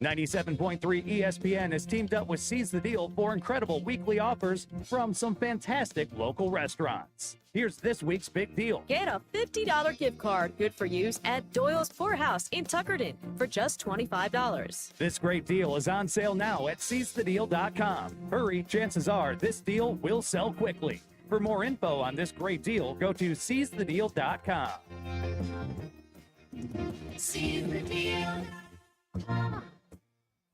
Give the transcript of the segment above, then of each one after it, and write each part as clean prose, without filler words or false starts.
97.3 ESPN has teamed up with Seize the Deal for incredible weekly offers from some fantastic local restaurants. Here's this week's big deal. Get a $50 gift card, good for use, at Doyle's Poorhouse in Tuckerton for just $25. This great deal is on sale now at seizethedeal.com. Hurry, chances are this deal will sell quickly. For more info on this great deal, go to seizethedeal.com. Seize the deal.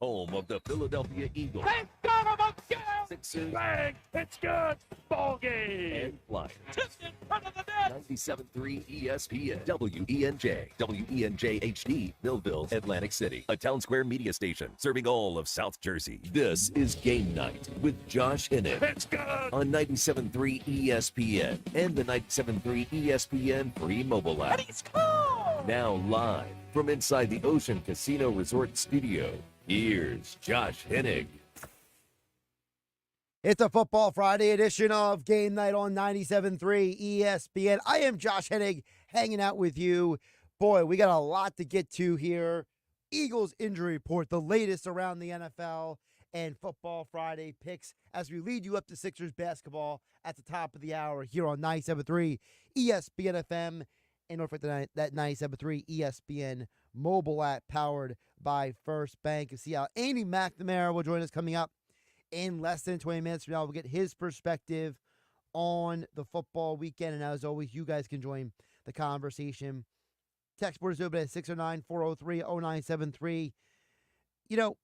Home of the Philadelphia Eagles. They got him again! Sixers. Bang! It's good! Ball game! And Flyers. Tipped in front of the net! 97.3 ESPN. WENJ. WENJ HD. Millville, Atlantic City. A Town Square media station serving all of South Jersey. This is Game Night with Josh Hennig. It's good! On 97.3 ESPN and the 97.3 ESPN free mobile app. And he scored! Now live from inside the Ocean Casino Resort Studio. Here's Josh Hennig. It's a Football Friday edition of Game Night on 97.3 ESPN. I am Josh Hennig, hanging out with you. Boy, we got a lot to get to here. Eagles Injury Report, the latest around the NFL, and Football Friday picks as we lead you up to Sixers basketball at the top of the hour here on 97.3 ESPN FM. And don't forget that 97.3 ESPN mobile app powered by First Bank of Seattle. Andy McNamara will join us coming up in less than 20 minutes from now. We'll get his perspective on the football weekend. And as always, you guys can join the conversation. Text board is open at 609-403-0973. You know,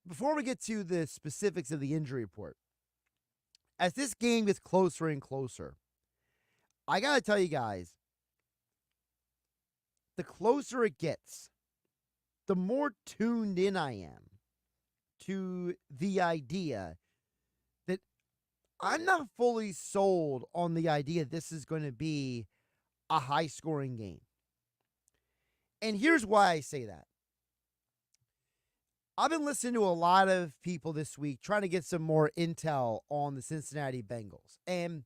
before we get to the specifics of the injury report, as this game gets closer and closer, I got to tell you guys, the closer it gets, the more tuned in I am to the idea that I'm not fully sold on the idea this is going to be a high-scoring game. And here's why I say that. I've been listening to a lot of people this week trying to get some more intel on the Cincinnati Bengals. And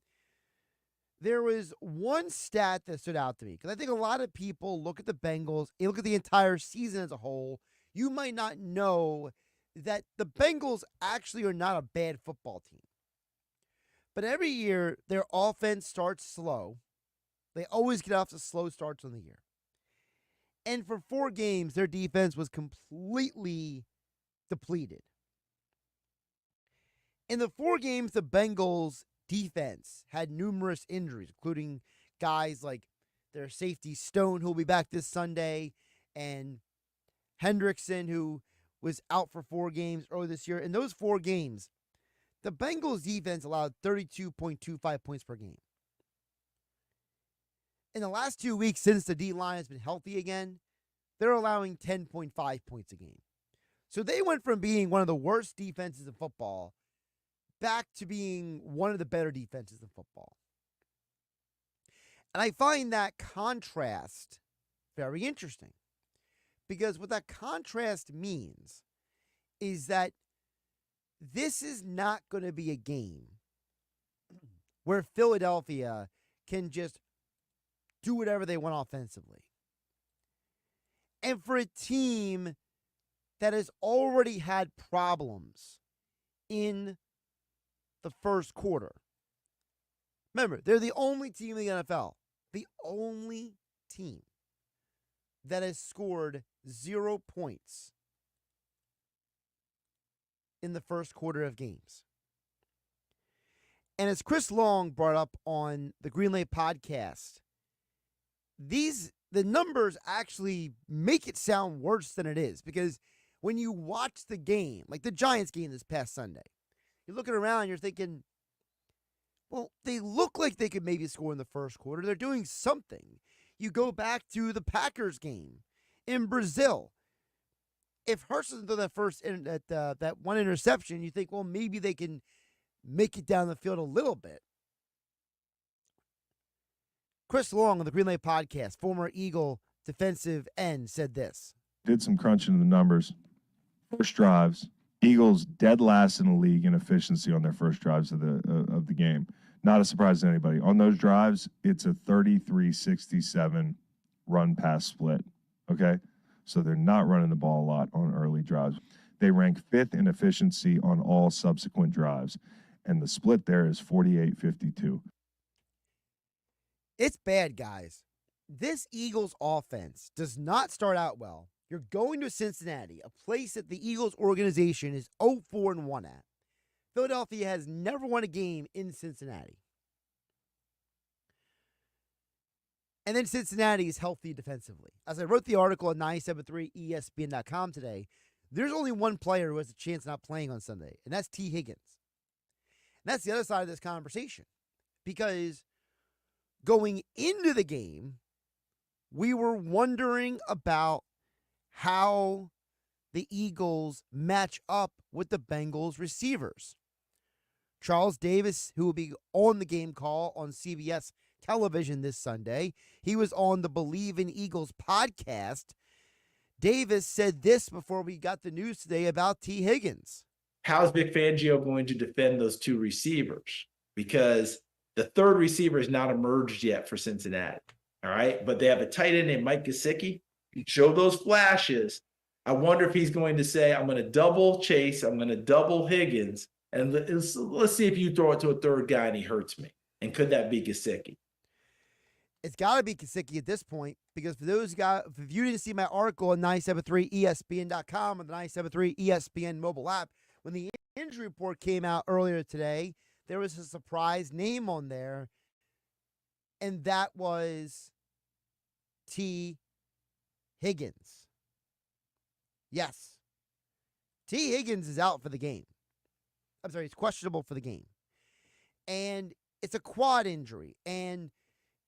there was one stat that stood out to me, because I think a lot of people look at the Bengals, you look at the entire season as a whole, you might not know that the Bengals actually are not a bad football team. But every year, their offense starts slow. They always get off to slow starts on the year. And for 4 games, their defense was completely depleted. In the 4 games, the Bengals defense had numerous injuries, including guys like their safety Stone, who will be back this Sunday, and Hendrickson, who was out for 4 games earlier this year. In those 4 games, the Bengals defense allowed 32.25 points per game. In the last 2 weeks, since the D-line has been healthy again, they're allowing 10.5 points a game. So they went from being one of the worst defenses in football back to being one of the better defenses in football. And I find that contrast very interesting, because what that contrast means is that this is not going to be a game where Philadelphia can just do whatever they want offensively. And for a team that has already had problems in the first quarter. Remember, they're the only team in the NFL, the only team that has scored 0 points in the first quarter of games. And as Chris Long brought up on the Green Lake podcast, the numbers actually make it sound worse than it is, because when you watch the game, like the Giants game this past Sunday, you're looking around and you're thinking, well, they look like they could maybe score in the first quarter. They're doing something. You go back to the Packers game in Brazil. If Hurst doesn't throw that one interception, you think, well, maybe they can make it down the field a little bit. Chris Long on the Green Lake podcast, former Eagle defensive end, said this. Did some crunching of the numbers. First drives, Eagles dead last in the league in efficiency on their first drives of the game. Not a surprise to anybody. On those drives, it's a 33-67 run-pass split, okay? So they're not running the ball a lot on early drives. They rank 5th in efficiency on all subsequent drives. And the split there is 48-52. It's bad, guys. This Eagles offense does not start out well. You're going to Cincinnati, a place that the Eagles organization is 0-4-1 at. Philadelphia has never won a game in Cincinnati. And then Cincinnati is healthy defensively. As I wrote the article on 973ESPN.com today, there's only one player who has a chance of not playing on Sunday, and that's T. Higgins. And that's the other side of this conversation. Because going into the game, we were wondering about how the Eagles match up with the Bengals receivers. Charles Davis, who will be on the game call on CBS television this Sunday, he was on the Believe in Eagles podcast. Davis said this before we got the news today about T. Higgins. How's Vic Fangio going to defend those two receivers? Because the third receiver has not emerged yet for Cincinnati. All right. But they have a tight end named Mike Gesicki. He showed those flashes. I wonder if he's going to say, I'm going to double Chase. I'm going to double Higgins. And let's see if you throw it to a third guy and he hurts me. And could that be Gesicki? It's got to be Gesicki at this point, because for those guys, if you didn't see my article on 973ESPN.com or the 973ESPN mobile app, when the injury report came out earlier today, there was a surprise name on there, and that was T. Higgins. Yes. T. Higgins is out for the game. I'm sorry, he's questionable for the game. And it's a quad injury. And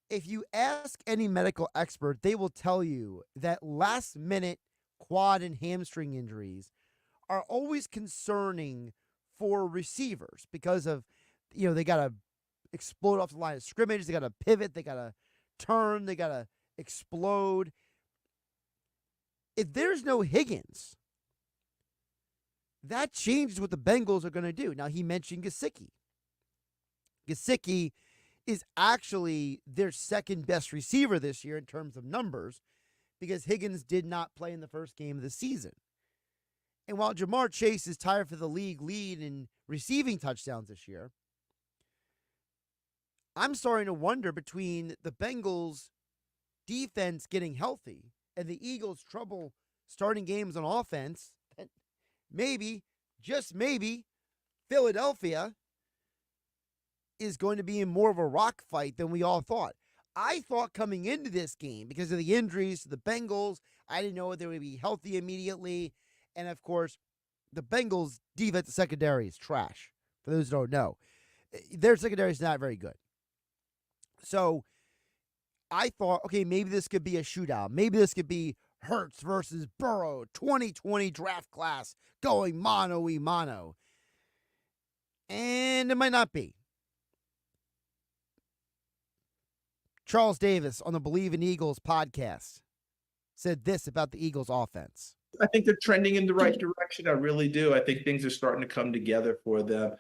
if you ask any medical expert, they will tell you that last-minute quad and hamstring injuries are always concerning for receivers because of, they got to explode off the line of scrimmage. They got to pivot. They got to turn. They got to explode. If there's no Higgins, that changes what the Bengals are going to do. Now, he mentioned Gesicki. Gesicki is actually their second best receiver this year in terms of numbers because Higgins did not play in the first game of the season. And while Jamar Chase is tied for the league lead in receiving touchdowns this year, I'm starting to wonder, between the Bengals' defense getting healthy and the Eagles' trouble starting games on offense, that maybe, just maybe, Philadelphia is going to be in more of a rock fight than we all thought. I thought coming into this game, because of the injuries to the Bengals, I didn't know if they would be healthy immediately. And, of course, the Bengals' defensive secondary is trash. For those who don't know, their secondary is not very good. So I thought, okay, maybe this could be a shootout. Maybe this could be Hurts versus Burrow, 2020 draft class going mano-a-mano. And it might not be. Charles Davis on the Believe in Eagles podcast said this about the Eagles offense. I think they're trending in the right direction. I really do. I think things are starting to come together for them.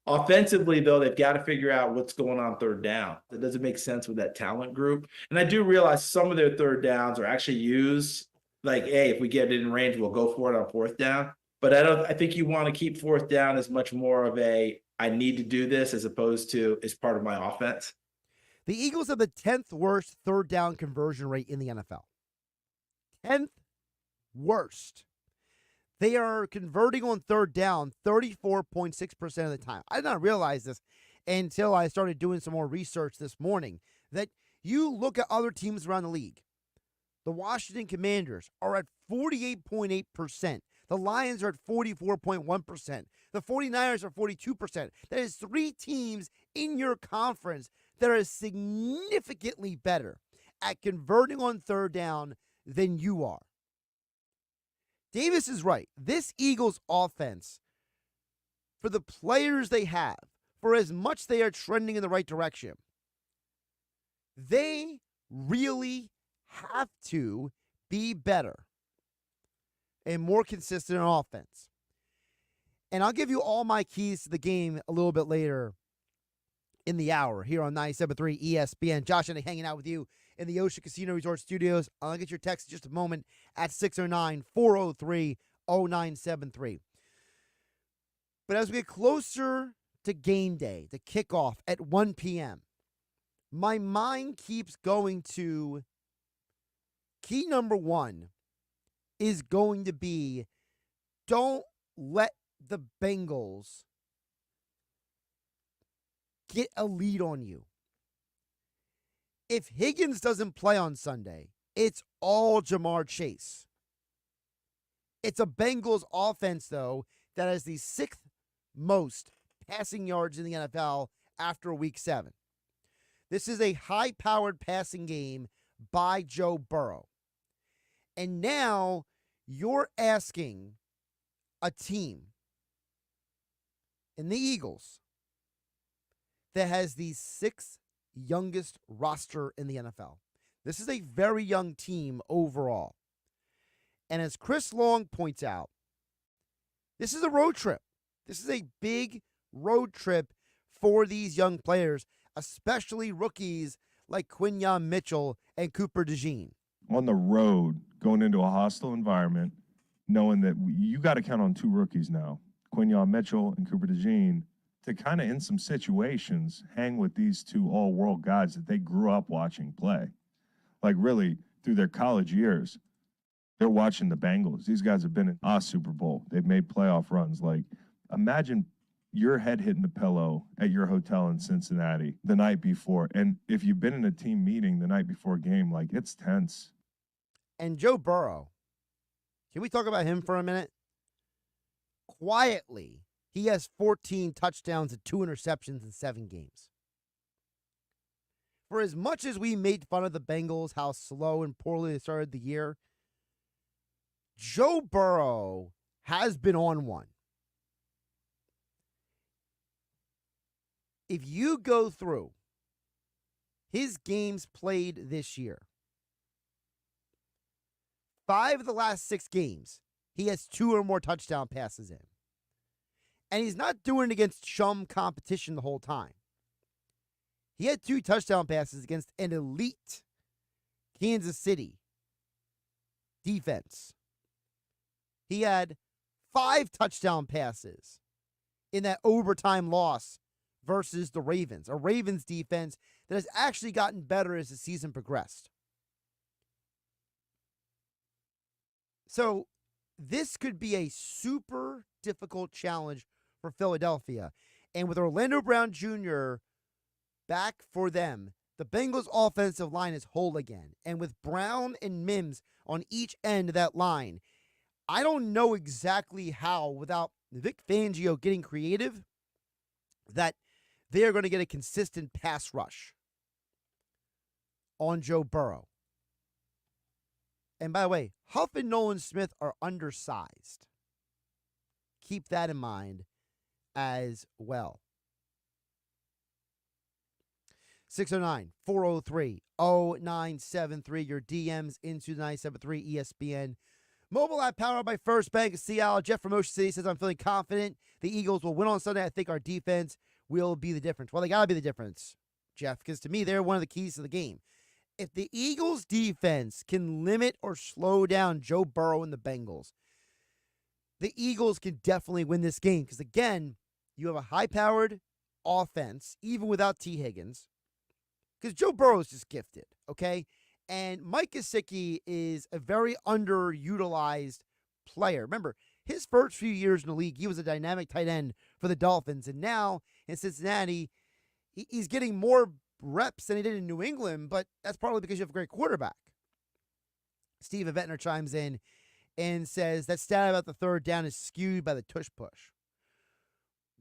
Offensively, though, they've got to figure out what's going on third down. That doesn't make sense with that talent group. And I do realize some of their third downs are actually used like, hey, if we get it in range, we'll go for it on fourth down. But I think you want to keep fourth down as much more of a, I need to do this, as opposed to as part of my offense. The Eagles have the 10th worst third down conversion rate in the NFL. 10th worst. They are converting on third down 34.6% of the time. I did not realize this until I started doing some more research this morning, that you look at other teams around the league. The Washington Commanders are at 48.8%. The Lions are at 44.1%. The 49ers are 42%. That is 3 teams in your conference that are significantly better at converting on third down than you are. Davis is right. This Eagles offense, for the players they have, for as much they are trending in the right direction, they really have to be better and more consistent on offense. And I'll give you all my keys to the game a little bit later in the hour here on 97.3 ESPN. Josh, and hanging out with you in the Ocean Casino Resort Studios. I'll get your text in just a moment at 609-403-0973. But as we get closer to game day, the kickoff at 1 p.m., my mind keeps going to key number one is going to be don't let the Bengals get a lead on you. If Higgins doesn't play on Sunday, it's all Jamar Chase. It's a Bengals offense, though, that has the 6th most passing yards in the NFL after week 7. This is a high-powered passing game by Joe Burrow. And now you're asking a team in the Eagles that has the 6th youngest roster in the NFL. This is a very young team overall. And as Chris Long points out, this is a road trip. This is a big road trip for these young players, especially rookies like Quinyon Mitchell and Cooper DeJean. On the road, going into a hostile environment, knowing that you got to count on 2 rookies now, Quinyon Mitchell and Cooper DeJean, to kind of, in some situations, hang with these 2 all-world guys that they grew up watching play. Like, really, through their college years, they're watching the Bengals. These guys have been in a Super Bowl. They've made playoff runs. Like, imagine your head hitting the pillow at your hotel in Cincinnati the night before. And if you've been in a team meeting the night before a game, like, it's tense. And Joe Burrow, can we talk about him for a minute? Quietly, he has 14 touchdowns and 2 interceptions in 7 games. For as much as we made fun of the Bengals, how slow and poorly they started the year, Joe Burrow has been on one. If you go through his games played this year, 5 of the last 6 games, he has 2 or more touchdown passes in. And he's not doing it against chum competition the whole time. He had 2 touchdown passes against an elite Kansas City defense. He had 5 touchdown passes in that overtime loss versus the Ravens, a Ravens defense that has actually gotten better as the season progressed. So this could be a super difficult challenge for Philadelphia. And with Orlando Brown Jr. back for them, the Bengals offensive line is whole again. And with Brown and Mims on each end of that line, I don't know exactly how, without Vic Fangio getting creative, that they are going to get a consistent pass rush on Joe Burrow. And by the way, Huff and Nolan Smith are undersized. Keep that in mind as well. 609-403-0973. Your DMs into the 973 ESPN mobile app powered by First Bank of Seattle. Jeff from Ocean City says, I'm feeling confident the Eagles will win on Sunday. I think our defense will be the difference. Well, they got to be the difference, Jeff, because to me, they're one of the keys to the game. If the Eagles defense can limit or slow down Joe Burrow and the Bengals, the Eagles can definitely win this game. Because again, you have a high-powered offense, even without T. Higgins. Because Joe Burrow is just gifted, okay? And Mike Gesicki is a very underutilized player. Remember, his first few years in the league, he was a dynamic tight end for the Dolphins. And now in Cincinnati, he's getting more reps than he did in New England, but that's probably because you have a great quarterback. Steve Ventnor chimes in and says that stat about the third down is skewed by the tush push.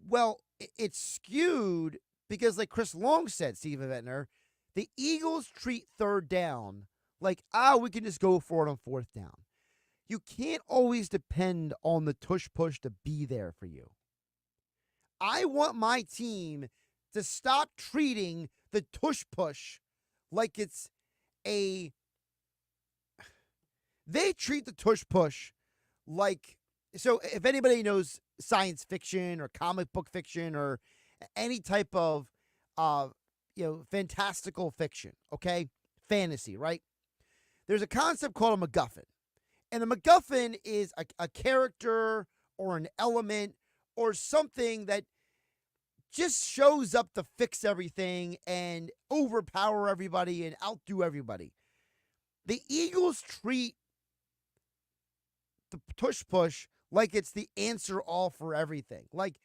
Well, it's skewed because, like Chris Long said, Steve Ventnor, the Eagles treat third down like, we can just go for it on fourth down. You can't always depend on the tush push to be there for you. I want my team to stop treating the tush push like it's a... They treat the tush push like... So if anybody knows science fiction or comic book fiction or any type of, fantastical fiction, okay? fantasy, right? There's a concept called a MacGuffin. And a MacGuffin is a character or an element or something that just shows up to fix everything and overpower everybody and outdo everybody. The Eagles treat the tush push like it's the answer all for everything. Like,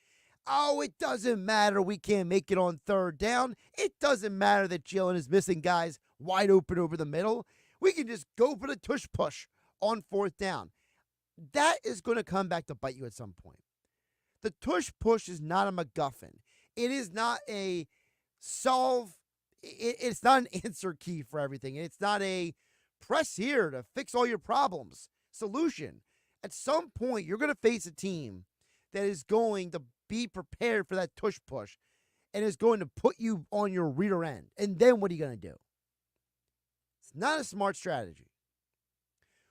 oh, it doesn't matter. We can't make it on third down. It doesn't matter that Jalen is missing guys wide open over the middle. We can just go for the tush push on fourth down. That is going to come back to bite you at some point. The tush push is not a MacGuffin. It is not a solve. It's not an answer key for everything. It's not a press here to fix all your problems solution. At some point, you're going to face a team that is going to be prepared for that tush push and is going to put you on your rear end. And then what are you going to do? It's not a smart strategy.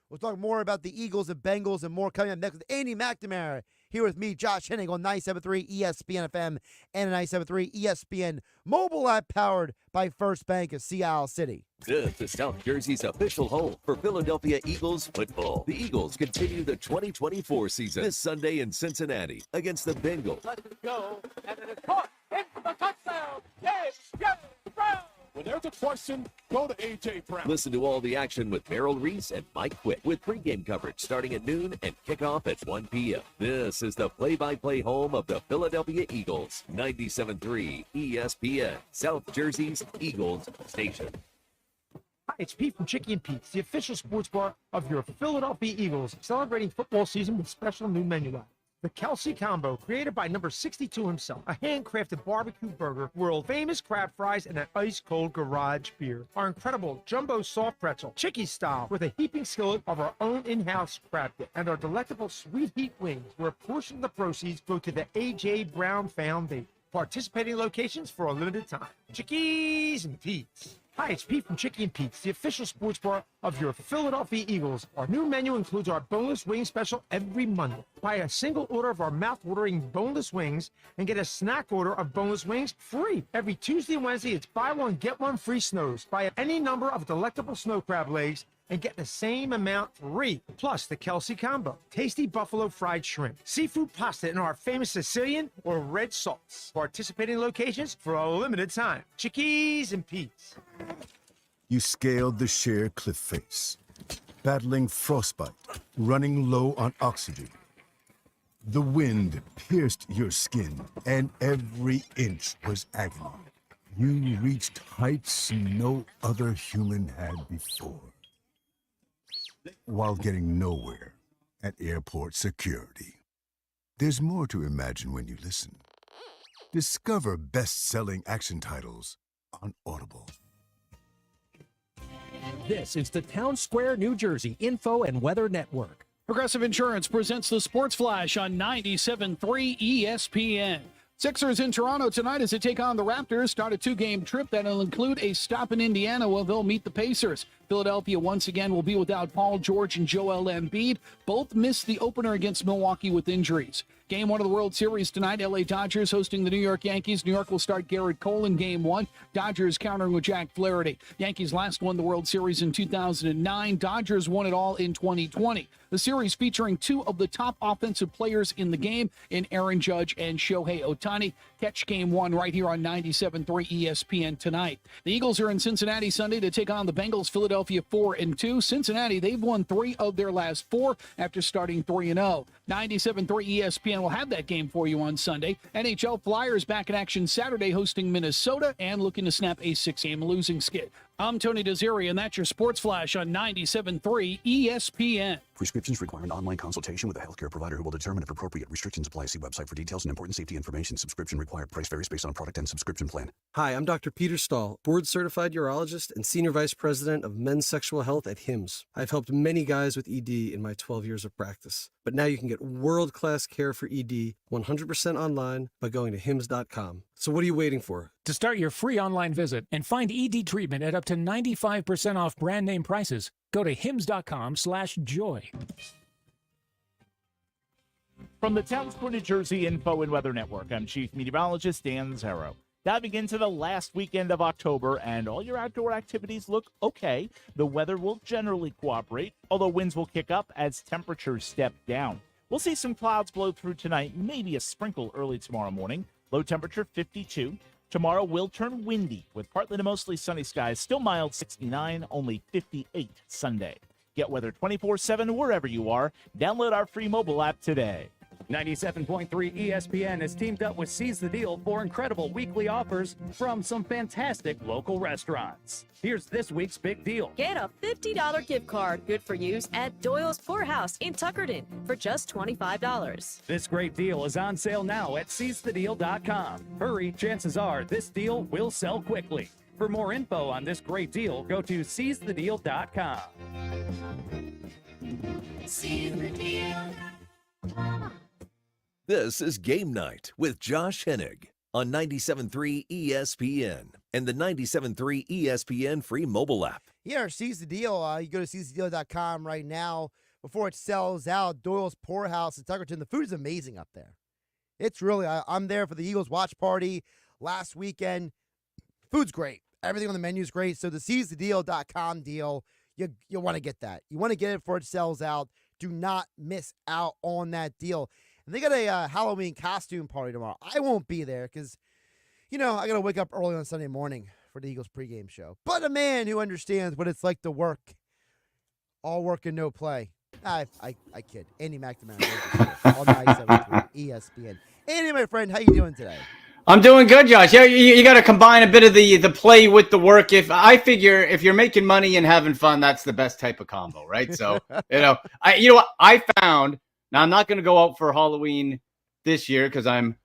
We'll talk more about the Eagles and Bengals and more coming up next with Andy McNamara here with me, Josh Hennig, on 97.3 ESPN FM and 97.3 ESPN mobile app powered by First Bank of Sea Isle City. This is South Jersey's official home for Philadelphia Eagles football. The Eagles continue the 2024 season this Sunday in Cincinnati against the Bengals. Let it go, and it is caught into the touchdown. Yes, Brown. When there's a question, go to A.J. Brown. Listen to all the action with Merrill Reese and Mike Quick with pregame coverage starting at noon and kickoff at 1 p.m. This is the play-by-play home of the Philadelphia Eagles. 97.3 ESPN, South Jersey's Eagles station. Hi, it's Pete from Chicky and Pete's, the official sports bar of your Philadelphia Eagles, celebrating football season with special new menu items. The Kelsey Combo, created by number 62 himself, a handcrafted barbecue burger, world-famous crab fries, and an ice-cold garage beer. Our incredible jumbo soft pretzel, Chicky style, with a heaping skillet of our own in-house crab dip, and our delectable sweet heat wings, where a portion of the proceeds go to the A.J. Brown Foundation. Participating locations for a limited time. Chickies and Pete's. Hi, it's Pete from Chicky and Pete's, the official sports bar of your Philadelphia Eagles. Our new menu includes our boneless wing special every Monday. Buy a single order of our mouth-watering boneless wings and get a snack order of boneless wings free. Every Tuesday and Wednesday, it's buy one, get one free snows. Buy any number of delectable snow crab legs and get the same amount free. Plus the Kelsey Combo, tasty buffalo fried shrimp, seafood pasta in our famous Sicilian or red sauce. Participating locations for a limited time. Chickies and Pete's. You scaled the sheer cliff face, battling frostbite, running low on oxygen. The wind pierced your skin, and every inch was agony. You reached heights no other human had before, while getting nowhere at airport security. There's more to imagine when you listen. Discover best-selling action titles on Audible. This is the Town Square, New Jersey Info and Weather Network. Progressive Insurance presents the Sports Flash on 97.3 ESPN. Sixers in Toronto tonight as they take on the Raptors. Start a two-game trip that'll include a stop in Indiana where they'll meet the Pacers. Philadelphia once again will be without Paul George and Joel Embiid. Both missed the opener against Milwaukee with injuries. Game one of the World Series tonight, LA Dodgers hosting the New York Yankees. New York will start Garrett Cole in game one. Dodgers countering with Jack Flaherty. Yankees last won the World Series in 2009. Dodgers won it all in 2020. The series featuring two of the top offensive players in the game in Aaron Judge and Shohei Ohtani. Catch game one right here on 97.3 ESPN tonight. The Eagles are in Cincinnati Sunday to take on the Bengals. Philadelphia 4-2. Cincinnati, they've won 3 of their last 4 after starting 3-0. 97.3 ESPN will have that game for you on Sunday. NHL Flyers back in action Saturday hosting Minnesota and looking to snap a 6-game losing skid. I'm Tony Desiri, and that's your Sports Flash on 97.3 ESPN. Prescriptions require an online consultation with a healthcare provider who will determine if appropriate restrictions apply. See website for details and important safety information. Subscription required. Price varies based on product and subscription plan. Hi, I'm Dr. Peter Stahl, board-certified urologist and senior vice president of men's sexual health at HIMSS. I've helped many guys with ED in my 12 years of practice. But now you can get world-class care for ED 100% online by going to HIMSS.com. So what are you waiting for? To start your free online visit and find ED treatment at up to 95% off brand name prices, go to hims.com/joy. From the Town Square, New Jersey Info and Weather Network, I'm Chief Meteorologist Dan Zero. Diving into the last weekend of October, and all your outdoor activities look okay. The weather will generally cooperate, although winds will kick up as temperatures step down. We'll see some clouds blow through tonight, maybe a sprinkle early tomorrow morning. Low temperature 52. Tomorrow will turn windy with partly to mostly sunny skies. Still mild 69, only 58 Sunday. Get weather 24/7 wherever you are. Download our free mobile app today. 97.3 ESPN has teamed up with Seize the Deal for incredible weekly offers from some fantastic local restaurants. Here's this week's big deal. Get a $50 gift card, good for use, at Doyle's Poorhouse in Tuckerton for just $25. This great deal is on sale now at seizethedeal.com. Hurry, chances are this deal will sell quickly. For more info on this great deal, go to seizethedeal.com. Seize the deal. This is Game Night with Josh Hennig on 97.3 ESPN and the 97.3 ESPN free mobile app. Yeah, Seize the Deal. You go to seizethedeal.com right now before it sells out. Doyle's Poorhouse in Tuckerton. The food is amazing up there. It's really, I'm there for the Eagles watch party last weekend. Food's great. Everything on the menu is great. So the seizethedeal.com deal, you'll want to get that. You want to get it before it sells out. Do not miss out on that deal. And they got a Halloween costume party tomorrow. I won't be there because, I got to wake up early on Sunday morning for the Eagles pregame show. But a man who understands what it's like to work, all work and no play. I kid. Andy McNamara on 97.3 ESPN. Andy, my friend, how you doing today? I'm doing good, Josh. Yeah, you got to combine a bit of the play with the work. I figure if you're making money and having fun, that's the best type of combo, right? So, I found. Now I'm not going to go out for Halloween this year because I'm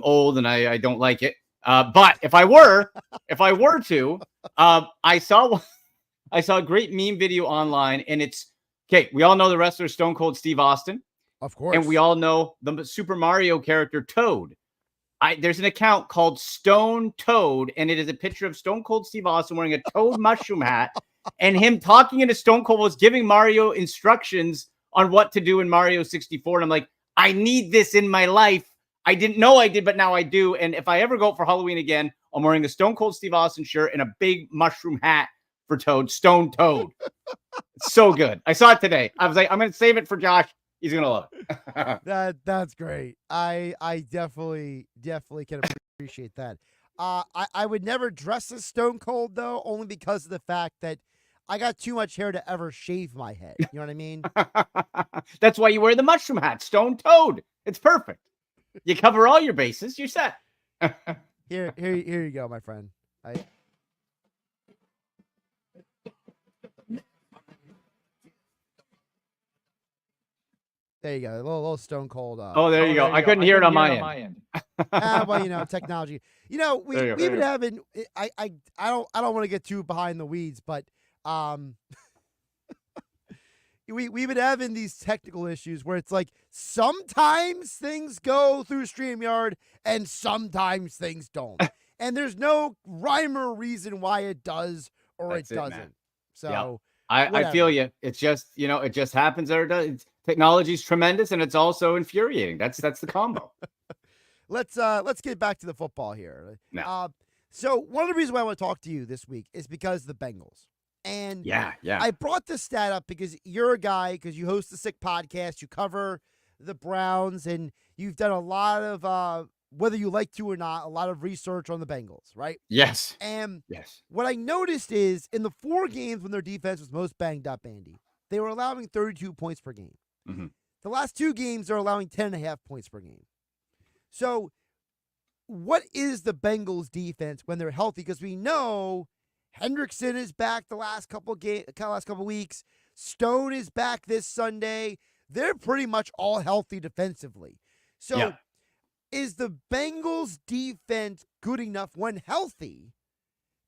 old and I don't like it. But if I were to, I saw a great meme video online, and it's okay. We all know the wrestler Stone Cold Steve Austin, of course, and we all know the Super Mario character Toad. There's an account called Stone Toad, and it is a picture of Stone Cold Steve Austin wearing a Toad mushroom hat, and him talking into Stone Cold was giving Mario instructions on what to do in Mario 64. And I'm like, I need this in my life. I didn't know I did, but now I do. And if I ever go out for Halloween again, I'm wearing a Stone Cold Steve Austin shirt and a big mushroom hat for Toad, Stone Toad. It's so good. I saw it today. I was like, I'm going to save it for Josh. He's going to love it. That's great. I definitely can appreciate that. I would never dress as Stone Cold, though, only because of the fact that I got too much hair to ever shave my head. You know what I mean? That's why you wear the mushroom hat, Stone Toad. It's perfect. You cover all your bases. You're set. Here you go, my friend. There you go. A little Stone Cold. There you go. I couldn't hear it on my end. Well, technology. We've been having. I don't want to get too behind the weeds, but we've been having these technical issues where it's like sometimes things go through StreamYard and sometimes things don't, and there's no rhyme or reason why it does or it doesn't. Man. So. Yeah. I feel you. It's just, it just happens or it does. Technology is tremendous, and it's also infuriating. That's the combo. Let's get back to the football here. No. So one of the reasons why I want to talk to you this week is because of the Bengals. And yeah. I brought this stat up because you're a guy, because you host the Sick podcast, you cover the Browns, and you've done a lot of whether you like to or not, a lot of research on the Bengals, right? Yes. And yes. What I noticed is in the 4 games when their defense was most banged up, Andy, they were allowing 32 points per game. Mm-hmm. The last 2 games, they're allowing 10.5 points per game. So what is the Bengals defense when they're healthy? Because we know Hendrickson is back the last couple weeks. Stone is back this Sunday. They're pretty much all healthy defensively. So is the Bengals defense good enough when healthy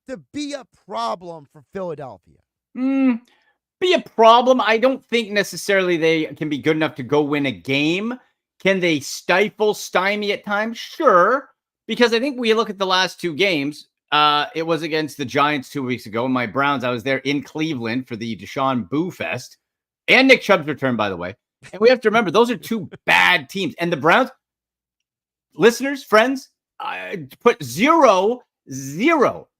to be a problem for Philadelphia? Be a problem. I don't think necessarily they can be good enough to go win a game. Can they stymie at times? Sure. Because I think we look at the last 2 games. It was against the Giants 2 weeks ago. And my Browns, I was there in Cleveland for the Deshaun Boo Fest. And Nick Chubb's return, by the way. And we have to remember, those are 2 bad teams. And the Browns, listeners, friends, put zero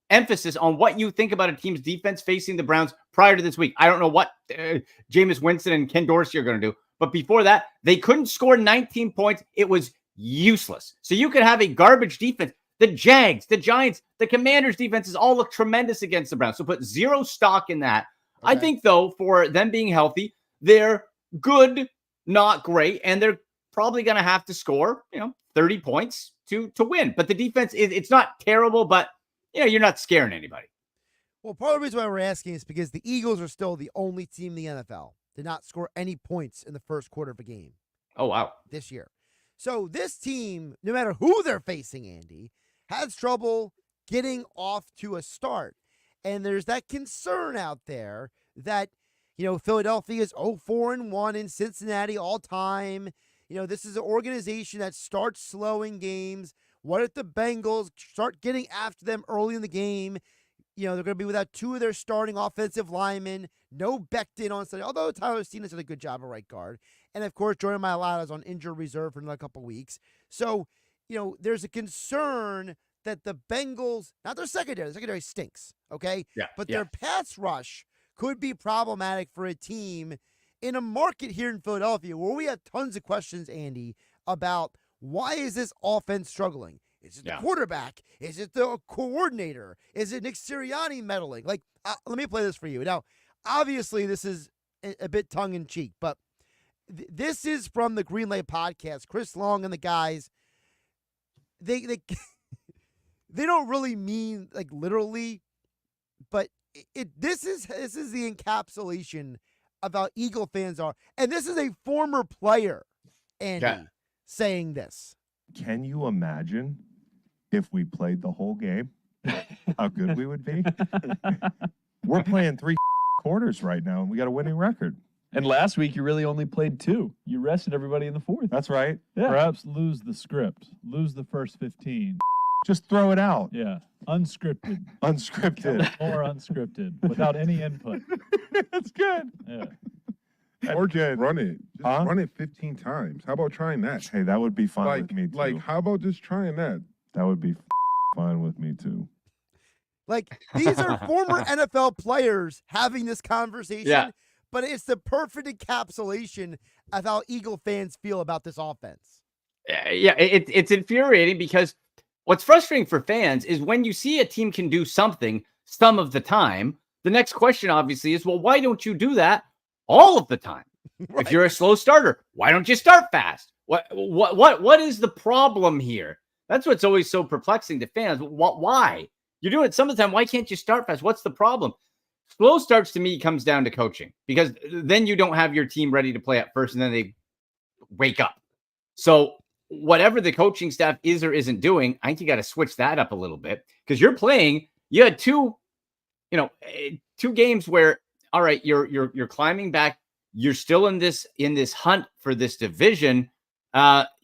emphasis on what you think about a team's defense facing the Browns prior to this week. I don't know what Jameis Winston and Ken Dorsey are going to do, but before that, they couldn't score 19 points. It was useless. So you could have a garbage defense. The Jags, the Giants, the Commanders' defenses all look tremendous against the Browns. So put zero stock in that. Okay. I think, though, for them being healthy, they're good, not great, and they're probably going to have to score, 30 points to win. But the defense, it's not terrible, but, you're not scaring anybody. Well, part of the reason why we're asking is because the Eagles are still the only team in the NFL to not score any points in the first quarter of a game. Oh, wow. This year. So this team, no matter who they're facing, Andy, has trouble getting off to a start. And there's that concern out there that, Philadelphia is 0-4-1 in Cincinnati all time. This is an organization that starts slow in games. What if the Bengals start getting after them early in the game? They're going to be without two of their starting offensive linemen. No Becton on Sunday, although Tyler Steenis did a good job at right guard. And, of course, Jordan Mailata is on injured reserve for another couple weeks. So, there's a concern that the Bengals, not their secondary stinks, okay? Yeah. But their pass rush could be problematic for a team in a market here in Philadelphia where we have tons of questions, Andy, about why is this offense struggling? Is it the quarterback? Is it the coordinator? Is it Nick Sirianni meddling? Let me play this for you. Now, obviously, this is a bit tongue-in-cheek, but this is from the Greenlight podcast. Chris Long and the guys, they don't really mean literally, but this is the encapsulation of how Eagle fans are, and this is a former player, Andy, saying this. Can you imagine if we played the whole game? How good we would be. We're playing 3 quarters right now, and we got a winning record. And last week, you really only played 2. You rested everybody in the 4th. That's right. Yeah. Perhaps lose the script. Lose the first 15. Just throw it out. Yeah. Unscripted. Or unscripted. Without any input. That's good. Yeah. Or just run it. Just run it 15 times. How about trying that? Hey, that would be fun with me, too. How about just trying that? That would be fun with me, too. These are former NFL players having this conversation, but it's the perfect encapsulation of how Eagle fans feel about this offense. Yeah, it's infuriating because what's frustrating for fans is when you see a team can do something some of the time, the next question obviously is, well, why don't you do that all of the time? Right. If you're a slow starter, why don't you start fast? What is the problem here? That's what's always so perplexing to fans. Why? You're doing it some of the time. Why can't you start fast? What's the problem? Slow starts to me comes down to coaching, because then you don't have your team ready to play at first and then they wake up. So whatever the coaching staff is or isn't doing, I think you got to switch that up a little bit, because you had two games where, all right, you're climbing back. You're still in this hunt for this division.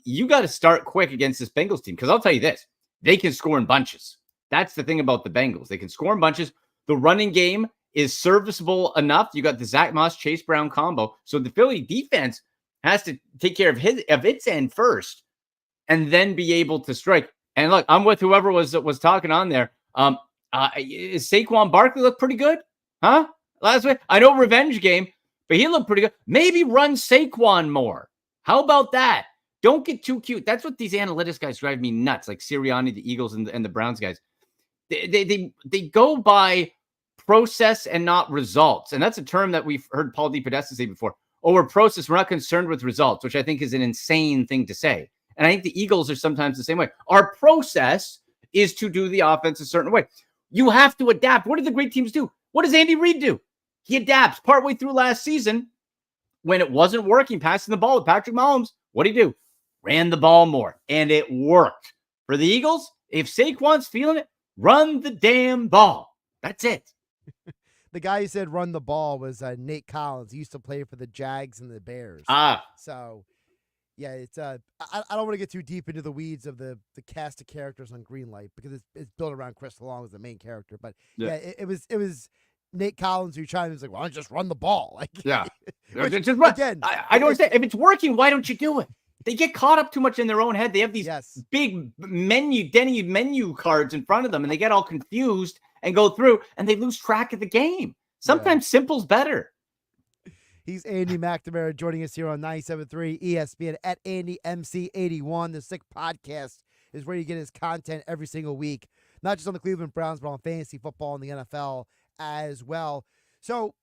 You got to start quick against this Bengals team, because I'll tell you this, they can score in bunches. That's the thing about the Bengals. They can score in bunches. The running game is serviceable enough. You got the Zach Moss, Chase Brown combo. So the Philly defense has to take care of its end first and then be able to strike. And look, I'm with whoever was talking on there. Is Saquon Barkley look pretty good? Huh? Last week? I know revenge game, but he looked pretty good. Maybe run Saquon more. How about that? Don't get too cute. That's what these analytics guys drive me nuts, like Sirianni, the Eagles, and the Browns guys. They go by process and not results. And that's a term that we've heard Paul DePodesta say before. Oh, we're process. We're not concerned with results, which I think is an insane thing to say. And I think the Eagles are sometimes the same way. Our process is to do the offense a certain way. You have to adapt. What do the great teams do? What does Andy Reid do? He adapts. Partway through last season, when it wasn't working, passing the ball with Patrick Mahomes, what did he do? Ran the ball more, and it worked. For the Eagles, if Saquon's feeling it, run the damn ball. That's it. The guy who said run the ball was Nate Collins. He used to play for the Jags and the Bears. So, yeah, it's I don't want to get too deep into the weeds of the cast of characters on Greenlight, because it's built around Chris Long as the main character. But it was Nate Collins who chimed in, was like, "Why don't you just run the ball?" Just run. Again, I don't understand. If it's working, why don't you do it? They get caught up too much in their own head. They have these big Denny menu cards in front of them, and they get all confused and go through, and they lose track of the game. Sometimes simple's better. He's Andy McNamara joining us here on 97.3 ESPN at AndyMC81. The Sick Podcast is where you get his content every single week, not just on the Cleveland Browns, but on fantasy football and the NFL as well. So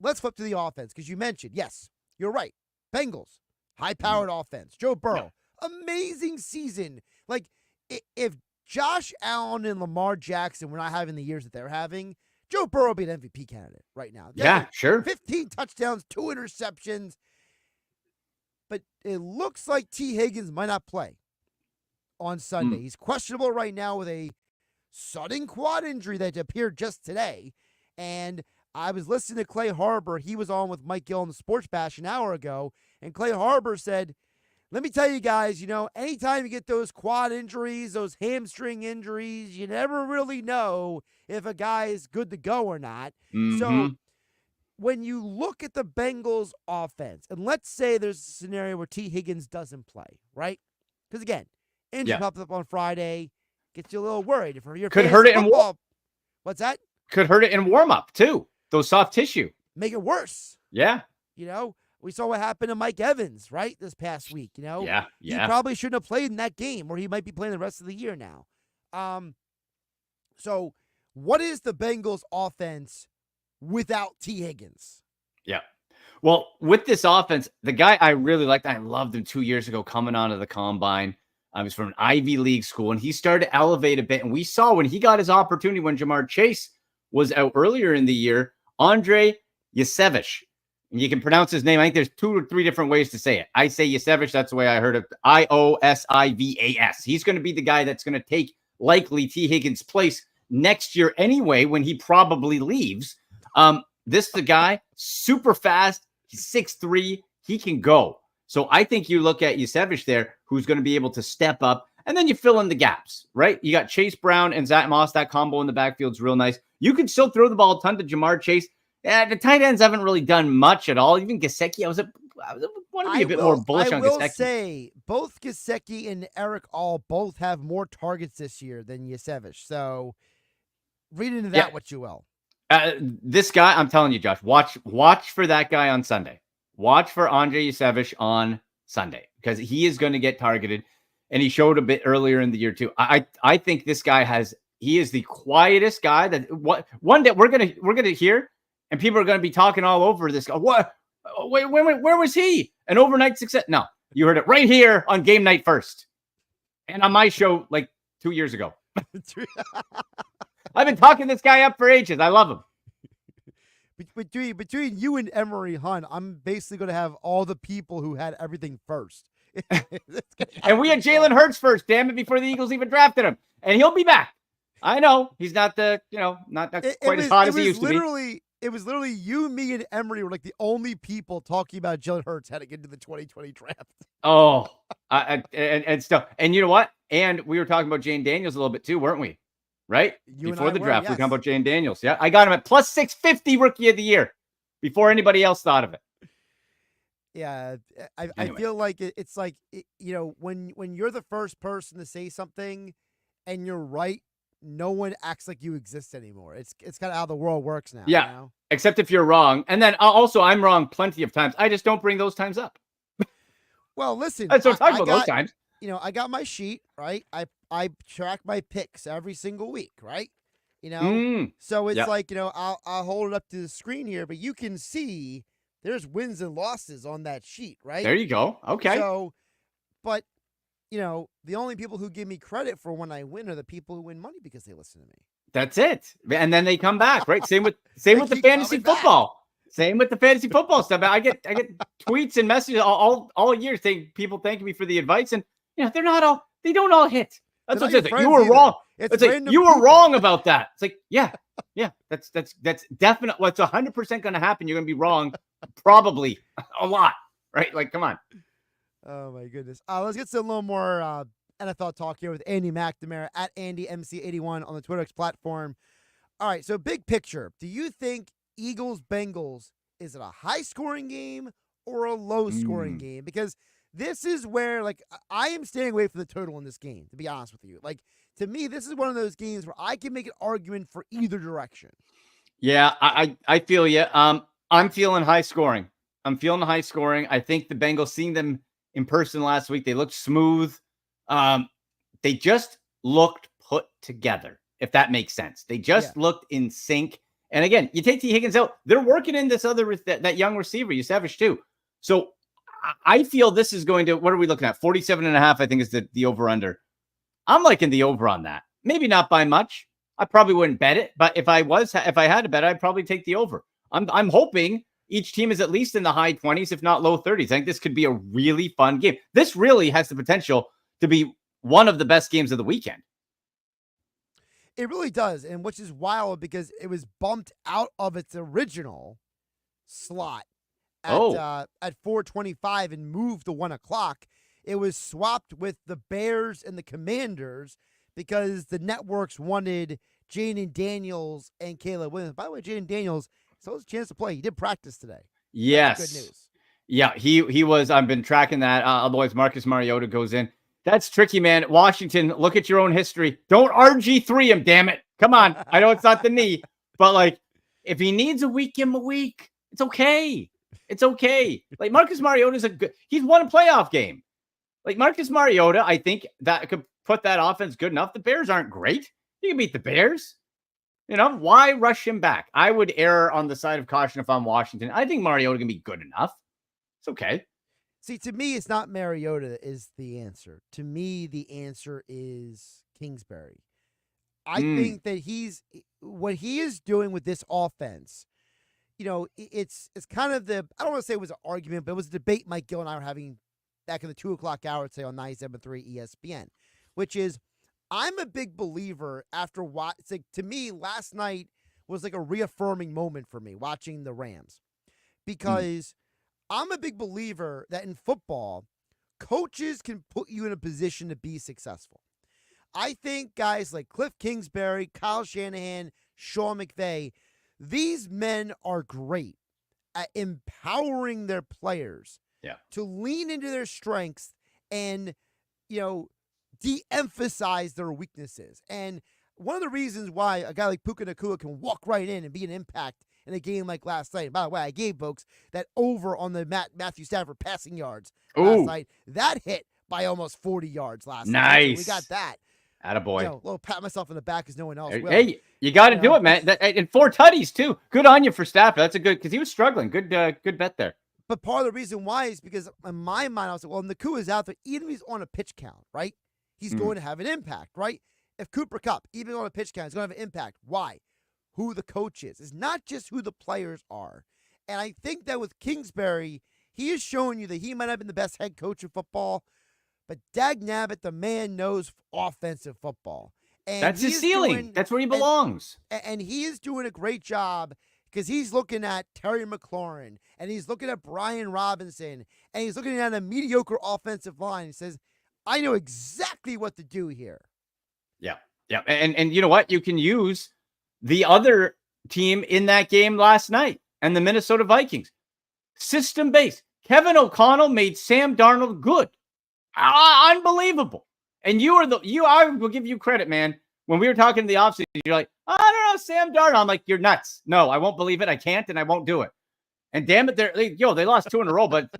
let's flip to the offense, because you mentioned, yes, you're right, Bengals, high-powered offense. Joe Burrow, amazing season. Like, if Josh Allen and Lamar Jackson were not having the years that they're having, Joe Burrow would be an MVP candidate right now. Yeah, sure. 15 touchdowns, 2 interceptions. But it looks like T. Higgins might not play on Sunday. He's questionable right now with a sudden quad injury that appeared just today. And I was listening to Clay Harbor. He was on with Mike Gill on the Sports Bash an hour ago. And Clay Harbor said, let me tell you guys, anytime you get those quad injuries, those hamstring injuries, you never really know if a guy is good to go or not. So when you look at the Bengals offense, and let's say there's a scenario where T. Higgins doesn't play, right? Because again, injury pops up on Friday, gets you a little worried. If you're could hurt it in warm. What's that? Could hurt it in warm up too. Those soft tissue make it worse. Yeah. We saw what happened to Mike Evans, right, this past week. Yeah. He probably shouldn't have played in that game, or he might be playing the rest of the year now. So what is the Bengals offense without T. Higgins? Yeah. Well, with this offense, the guy I really liked, I loved him 2 years ago coming onto the combine. I was from an Ivy League school, and he started to elevate a bit. And we saw when he got his opportunity when Jamar Chase was out earlier in the year, Andre Yasevich. And you can pronounce his name. I think there's 2 or 3 different ways to say it. I say Yasevich. That's the way I heard it. Iosivas. He's going to be the guy that's going to take likely T. Higgins' place next year anyway, when he probably leaves. This is the guy, super fast. He's 6'3". He can go. So I think you look at Yasevich there, who's going to be able to step up, and then you fill in the gaps, right? You got Chase Brown and Zach Moss. That combo in the backfield is real nice. You can still throw the ball a ton to Jamar Chase. The tight ends haven't really done much at all. Even Gesicki, I want to be a bit more bullish on Gesicki. I will say both Gesicki and Eric All both have more targets this year than Yasevich. So read into that what you will. This guy, I'm telling you, Josh, watch for that guy on Sunday. Watch for Andre Yasevich on Sunday, because he is going to get targeted, and he showed a bit earlier in the year too. I think this guy he is the quietest guy that one day we're gonna hear, and people are going to be talking all over this guy. What? Wait, where was he? An overnight success? No, you heard it right here on Game Night First, and on my show like 2 years ago. I've been talking this guy up for ages. I love him. Between you and Emery Hunt, I'm basically going to have all the people who had everything first. And we had Jalen Hurts first, damn it, before the Eagles even drafted him. And he'll be back. I know he's not quite as hot as he used to be. It was literally you, me, and Emery were like the only people talking about Jalen Hurts heading into the 2020 draft. Oh, and stuff. And you know what? And we were talking about Jane Daniels a little bit too, weren't we? Right? Before the draft, we were talking about Jane Daniels. Yeah, I got him at plus 650 rookie of the year before anybody else thought of it. Yeah, I feel like it's like, when you're the first person to say something and you're right, no one acts like you exist anymore. It's kind of how the world works now. Yeah, except if you're wrong. And then also, I'm wrong plenty of times. I just don't bring those times up. Well, listen. That's what I'm talking about those times. I got my sheet, right? I track my picks every single week, right? So it's like, I'll hold it up to the screen here, but you can see there's wins and losses on that sheet, right? There you go. Okay. So, but, the only people who give me credit for when I win are the people who win money because they listen to me. That's it. And then they come back, right? Same with the fantasy football. Same with the fantasy football stuff. I get tweets and messages all year saying people thanking me for the advice, and they don't all hit. That's what it says. You were wrong. It's like you were wrong about that. It's like, yeah. That's definitely what's 100% going to happen. You're going to be wrong, probably a lot, right? Like, come on. Oh my goodness. Let's get to a little more NFL talk here with Andy McNamara at AndyMC81 on the Twitter X platform. All right. So big picture. Do you think Eagles Bengals is it a high scoring game or a low scoring game? Because this is where, like, I am staying away from the total in this game, to be honest with you. Like, to me, this is one of those games where I can make an argument for either direction. Yeah, I feel you. I'm feeling high scoring. I think the Bengals, seeing them in person last week, they looked smooth. They just looked put together, if that makes sense. They just looked in sync. And again, you take T. Higgins out, they're working in this other, that young receiver, Yusevich, too. So I feel this is going to, what are we looking at? 47.5, I think, is the over-under. I'm liking the over on that. Maybe not by much. I probably wouldn't bet it, but if I had to bet, I'd probably take the over. I'm hoping each team is at least in the high 20s, if not low 30s. I think this could be a really fun game. This really has the potential to be one of the best games of the weekend. It really does, and which is wild because it was bumped out of its original slot at 4:25 and moved to 1 o'clock. It was swapped with the Bears and the Commanders because the networks wanted Jaden Daniels and Caleb Williams. By the way, Jaden Daniels still has a chance to play. He did practice today. Yes. That's good news. Yeah, he was. I've been tracking that. Otherwise, Marcus Mariota goes in. That's tricky, man. Washington, look at your own history. Don't RG3 him, damn it. Come on. I know it's not the knee, but like, if he needs a week, give him a week. It's okay. It's okay. Like, Marcus Mariota's he's won a playoff game. Like, Marcus Mariota, I think that could put that offense good enough. The Bears aren't great. You can beat the Bears. You know, why rush him back? I would err on the side of caution if I'm Washington. I think Mariota can be good enough. It's okay. See, to me, it's not Mariota is the answer. To me, the answer is Kingsbury. I think that what he is doing with this offense, you know, it's kind of I don't want to say it was an argument, but it was a debate Mike Gill and I were having back in the 2 o'clock hour, say on 97.3 ESPN, which is I'm a big believer after it's like, to me, last night was like a reaffirming moment for me watching the Rams because I'm a big believer that in football, coaches can put you in a position to be successful. I think guys like Cliff Kingsbury, Kyle Shanahan, Sean McVay, these men are great at empowering their players to lean into their strengths and, you know, de-emphasize their weaknesses. And one of the reasons why a guy like Puka Nacua can walk right in and be an impact in a game like last night. And by the way, I gave folks that over on the Matthew Stafford passing yards last night. That hit by almost 40 yards last night. Nice. So we got that. Attaboy. You know, a little pat myself in the back because no one else will. Hey, you got to do it, man. And 4 tutties, too. Good on you for Stafford. That's a good, because he was struggling. Good bet there. But part of the reason why is because in my mind, I was like, well, Nacua is out there. Even if he's on a pitch count, right? He's going to have an impact, right? If Cooper Kupp, even on a pitch count, is going to have an impact. Why? Who the coach is. It's not just who the players are. And I think that with Kingsbury, he is showing you that he might have been the best head coach of football, but dagnabbit, the man knows offensive football. And that's his ceiling. That's where he belongs. And he is doing a great job because he's looking at Terry McLaurin and he's looking at Brian Robinson and he's looking at a mediocre offensive line. He says, I know exactly what to do here. Yeah. Yeah. And you know what? You can use the other team in that game last night and the Minnesota Vikings. System based. Kevin O'Connell made Sam Darnold good. Unbelievable. And I will give you credit, man. When we were talking in the offseason, you're like, I don't know, Sam Darnold. I'm like, you're nuts. No, I won't believe it. I can't, and I won't do it. And damn it, they lost 2 in a row, but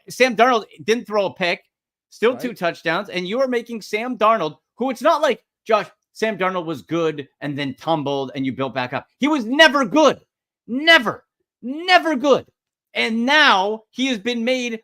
Sam Darnold didn't throw a pick, still 2 touchdowns, and you are making Sam Darnold, who it's not like, Josh, Sam Darnold was good and then tumbled and you built back up. He was never good. Never good. And now he has been made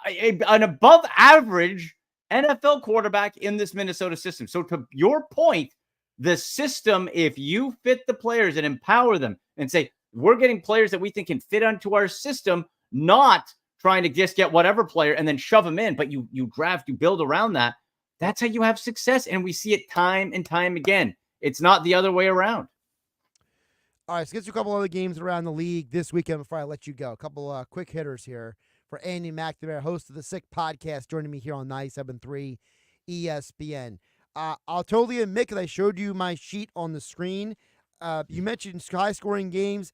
an above average NFL quarterback in this Minnesota system. So to your point, the system, if you fit the players and empower them and say, we're getting players that we think can fit onto our system, not trying to just get whatever player and then shove them in, but you draft, you build around that. That's how you have success. And we see it time and time again. It's not the other way around. All right, so get to a couple other games around the league this weekend before I let you go. A couple quick hitters here for Andy McNamara, host of the Sick Podcast, joining me here on 97.3 ESPN. I'll totally admit that I showed you my sheet on the screen. You mentioned high-scoring games.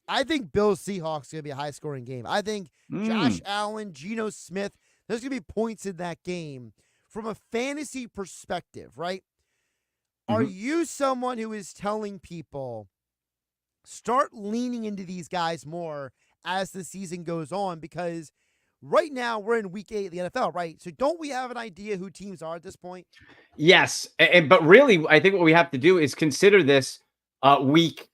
I think Bills Seahawks is going to be a high-scoring game. I think Josh Allen, Geno Smith, There's going to be points in that game. From a fantasy perspective, right? Are you someone who is telling people start leaning into these guys more as the season goes on? Because right now we're in week 8 of the NFL, right? So don't we have an idea who teams are at this point? Yes. But really, I think what we have to do is consider this week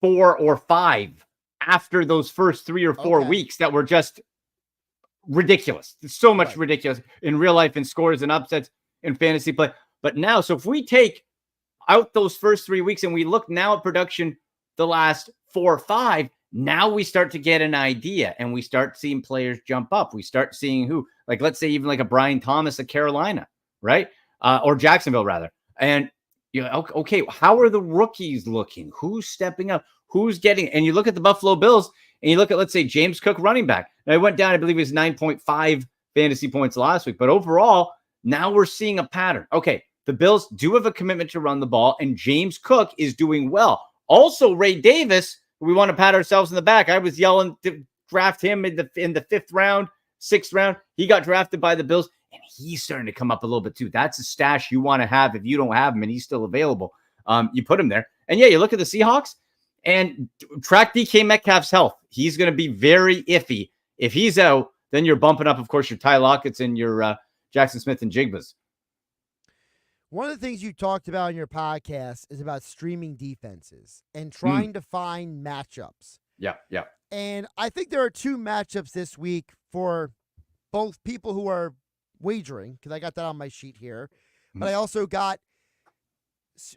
4 or 5 after those first 3 or 4 weeks that were just ridiculous. It's so much ridiculous in real life, in scores and upsets in fantasy play. But now, so if we take out those first 3 weeks and we look now at production the last 4 or 5, now we start to get an idea and we start seeing players jump up. We start seeing who, like, let's say even like a Brian Thomas at Carolina, right? Or Jacksonville rather. And you know, okay, how are the rookies looking? Who's stepping up? Who's getting, and you look at the Buffalo Bills and you look at, let's say, James Cook running back. Now, it went down, I believe it was 9.5 fantasy points last week. But overall, now we're seeing a pattern. Okay, the Bills do have a commitment to run the ball, and James Cook is doing well. Also, Ray Davis, we want to pat ourselves in the back. I was yelling to draft him in the 5th round, 6th round. He got drafted by the Bills, and he's starting to come up a little bit too. That's a stash you want to have if you don't have him and he's still available. You put him there. And yeah, you look at the Seahawks and track DK Metcalf's health. He's going to be very iffy. If he's out, then you're bumping up, of course, your Ty Lockett's and your Jackson Smith and Jigba's. One of the things you talked about in your podcast is about streaming defenses and trying to find matchups. Yeah. And I think there are 2 matchups this week for both people who are wagering, because I got that on my sheet here, but I also got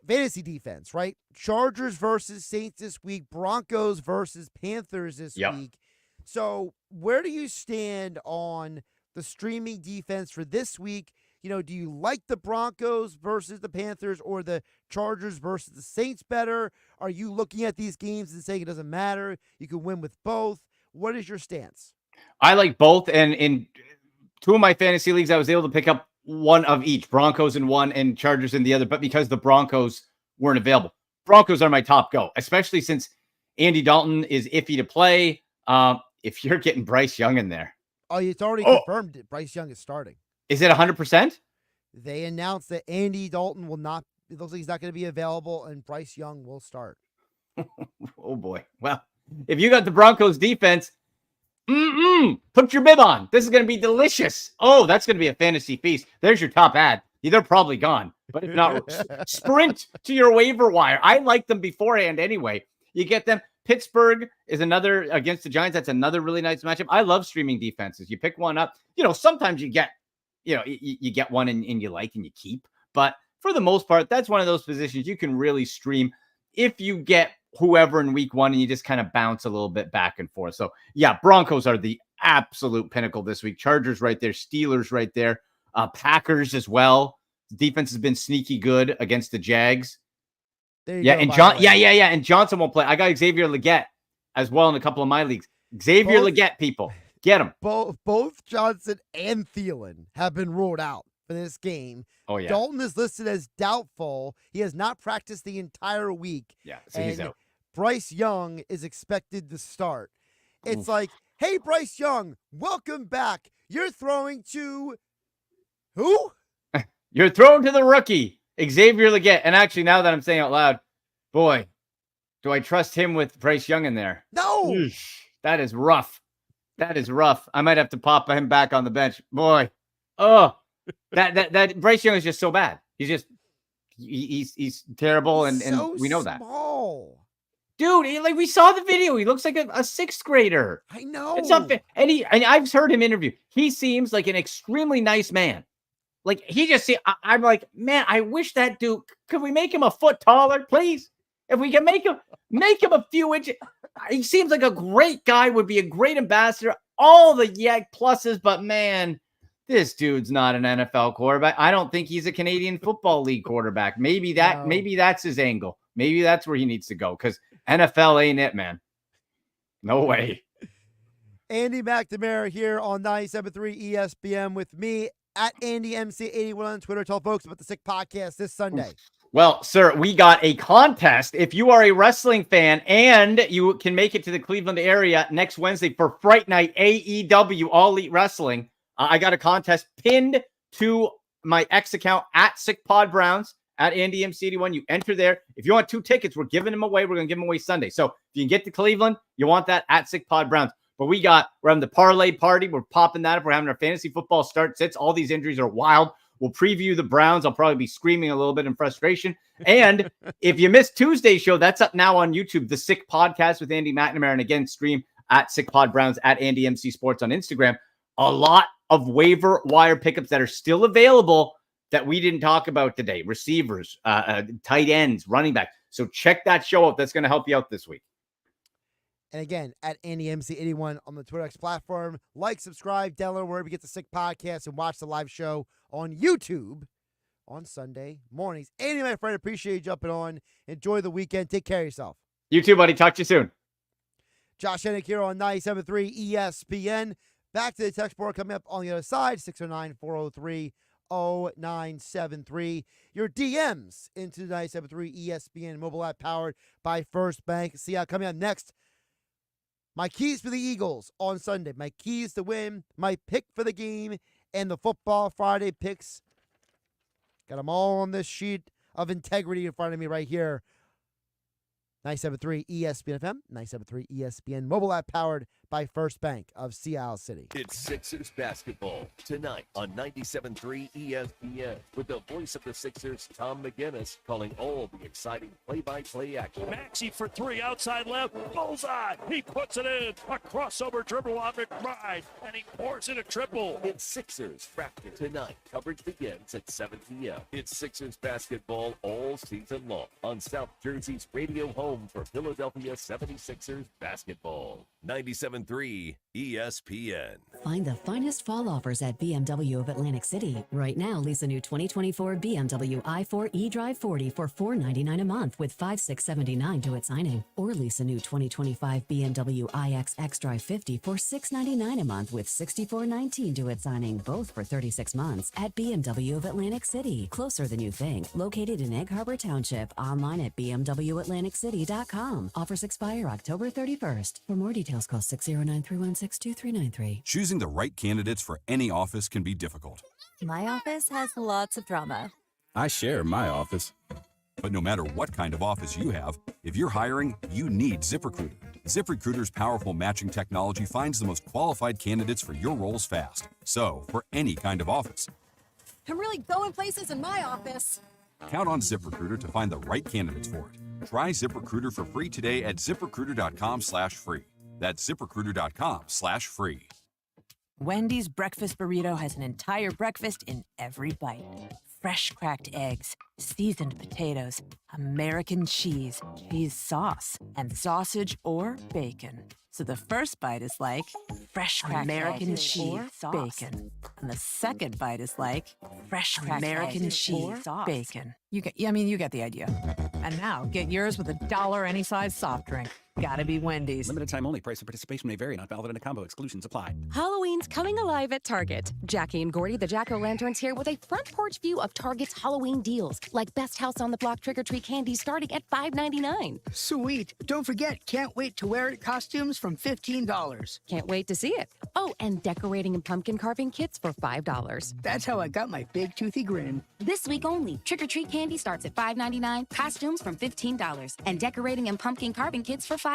fantasy defense, right? Chargers versus Saints this week, Broncos versus Panthers this week. So where do you stand on the streaming defense for this week? You know, do you like the Broncos versus the Panthers or the Chargers versus the Saints better? Are you looking at these games and saying it doesn't matter, you can win with both? What is your stance? I like both, and in 2 of my fantasy leagues, I was able to pick up one of each, Broncos in one and Chargers in the other, but because the Broncos weren't available. Broncos are my top go, especially since Andy Dalton is iffy to play. If you're getting Bryce Young in there. Oh, it's already confirmed that Bryce Young is starting. Is it 100%? They announced that Andy Dalton will not, it looks like he's not going to be available, and Bryce Young will start. Oh, boy. Well, if you got the Broncos defense, put your bib on. This is going to be delicious. Oh, that's going to be a fantasy feast. There's your top ad. They're probably gone. But if not, sprint to your waiver wire. I like them beforehand anyway. You get them. Pittsburgh is another against the Giants. That's another really nice matchup. I love streaming defenses. You pick one up. You know, sometimes you get, you get one and you like and you keep. But for the most part, that's one of those positions you can really stream if you get whoever in week 1 and you just kind of bounce a little bit back and forth. So, yeah, Broncos are the absolute pinnacle this week. Chargers right there. Steelers right there. Packers as well. Defense has been sneaky good against the Jags. And and Johnson won't play. I got Xavier Legette as well in a couple of my leagues. Legette, people, get him. Both Johnson and Thielen have been ruled out for this game. Oh yeah. Dalton is listed as doubtful. He has not practiced the entire week. Yeah, so he's out. Bryce Young is expected to start. It's like, hey, Bryce Young, welcome back. You're throwing to who? You're throwing to the rookie. Xavier Legette. And actually, now that I'm saying out loud, boy, do I trust him with Bryce Young in there? No. That is rough. That is rough. I might have to pop him back on the bench. Boy. Oh, that Bryce Young is just so bad. He's terrible. And we know that. Small. Dude, we saw the video. He looks like a 6th grader. I know. It's not fair. And I've heard him interview. He seems like an extremely nice man. Like, I'm like, man, I wish that dude, could we make him a foot taller, please? If we can make him a few inches. He seems like a great guy, would be a great ambassador, all the pluses, but man, this dude's not an NFL quarterback. I don't think he's a Canadian Football League quarterback. Maybe that's his angle. Maybe that's where he needs to go, because NFL ain't it, man. No way. Andy McNamara here on 97.3 ESPN with me at AndyMC81 on Twitter. Tell folks about the Sick Podcast this Sunday. Well, sir, we got a contest. If you are a wrestling fan and you can make it to the Cleveland area next Wednesday for Fright Night AEW All Elite Wrestling, I got a contest pinned to my X account at SickPodBrowns at AndyMC81. You enter there. If you want 2 tickets, we're giving them away. We're going to give them away Sunday. So if you can get to Cleveland, you want that at SickPodBrowns. But we're having the parlay party. We're popping that up. We're having our fantasy football start sits. All these injuries are wild. We'll preview the Browns. I'll probably be screaming a little bit in frustration. And if you missed Tuesday's show, that's up now on YouTube, the Sick Podcast with Andy McNamara. And again, stream at SickPodBrowns at AndyMC Sports on Instagram. A lot of waiver wire pickups that are still available that we didn't talk about today. Receivers, tight ends, running back. So check that show out. That's going to help you out this week. And again, at AndyMC81 on the Twitter X platform. Like, subscribe, download wherever you get the Sick Podcast, and watch the live show on YouTube on Sunday mornings. Andy, my friend, appreciate you jumping on. Enjoy the weekend. Take care of yourself. You too, buddy. Talk to you soon. Josh Hennig here on 97.3 ESPN. Back to the text board coming up on the other side, 609-403-0973. Your DMs into the 97.3 ESPN mobile app powered by First Bank. See how coming up next. My keys for the Eagles on Sunday. My keys to win. My pick for the game. And the Football Friday picks. Got them all on this sheet of integrity in front of me right here. 97.3 ESPN FM, 97.3 ESPN mobile app powered by First Bank of Seattle City. It's Sixers basketball tonight on 97.3 ESPN with the voice of the Sixers, Tom McGinnis, calling all the exciting play-by-play action. Maxey for 3, outside left, bullseye. He puts it in. A crossover dribble on McBride, and he pours in a triple. It's Sixers practice tonight. Coverage begins at 7 p.m. It's Sixers basketball all season long on South Jersey's radio home for Philadelphia 76ers basketball. 97.3 ESPN. Find the finest fall offers at BMW of Atlantic City. Right now, lease a new 2024 BMW i4 eDrive 40 for $499 a month with $5,679 due at signing. Or lease a new 2025 BMW iX xDrive 50 for $699 a month with $6,419 due at signing, both for 36 months at BMW of Atlantic City. Closer than you think. Located in Egg Harbor Township. Online at bmwatlanticcity.com. Offers expire October 31st. For more details, call 609-316-2393. Choosing the right candidates for any office can be difficult. My office has lots of drama. I share my office. But no matter what kind of office you have, if you're hiring, you need ZipRecruiter. ZipRecruiter's powerful matching technology finds the most qualified candidates for your roles fast. So, for any kind of office. I'm really going places in my office. Count on ZipRecruiter to find the right candidates for it. Try ZipRecruiter for free today at ZipRecruiter.com/free. That's ZipRecruiter.com/free. Wendy's breakfast burrito has an entire breakfast in every bite. Fresh cracked eggs, seasoned potatoes, American cheese, cheese sauce, and sausage or bacon. So the first bite is like fresh cracked American cheese, bacon. And the second bite is like fresh cracked American cheese, bacon. You get the idea. And now get yours with $1 any size soft drink. Gotta be Wendy's. Limited time only. Price and participation may vary. Not valid in a combo. Exclusions apply. Halloween's coming alive at Target. Jackie and Gordy, the Jack-O-Lanterns, here with a front porch view of Target's Halloween deals, like Best House on the Block trick-or-treat candy starting at $5.99. Sweet. Don't forget, can't wait to wear it costumes from $15. Can't wait to see it. Oh, and decorating and pumpkin carving kits for $5. That's how I got my big toothy grin. This week only, trick-or-treat candy starts at $5.99, costumes from $15, and decorating and pumpkin carving kits for $5.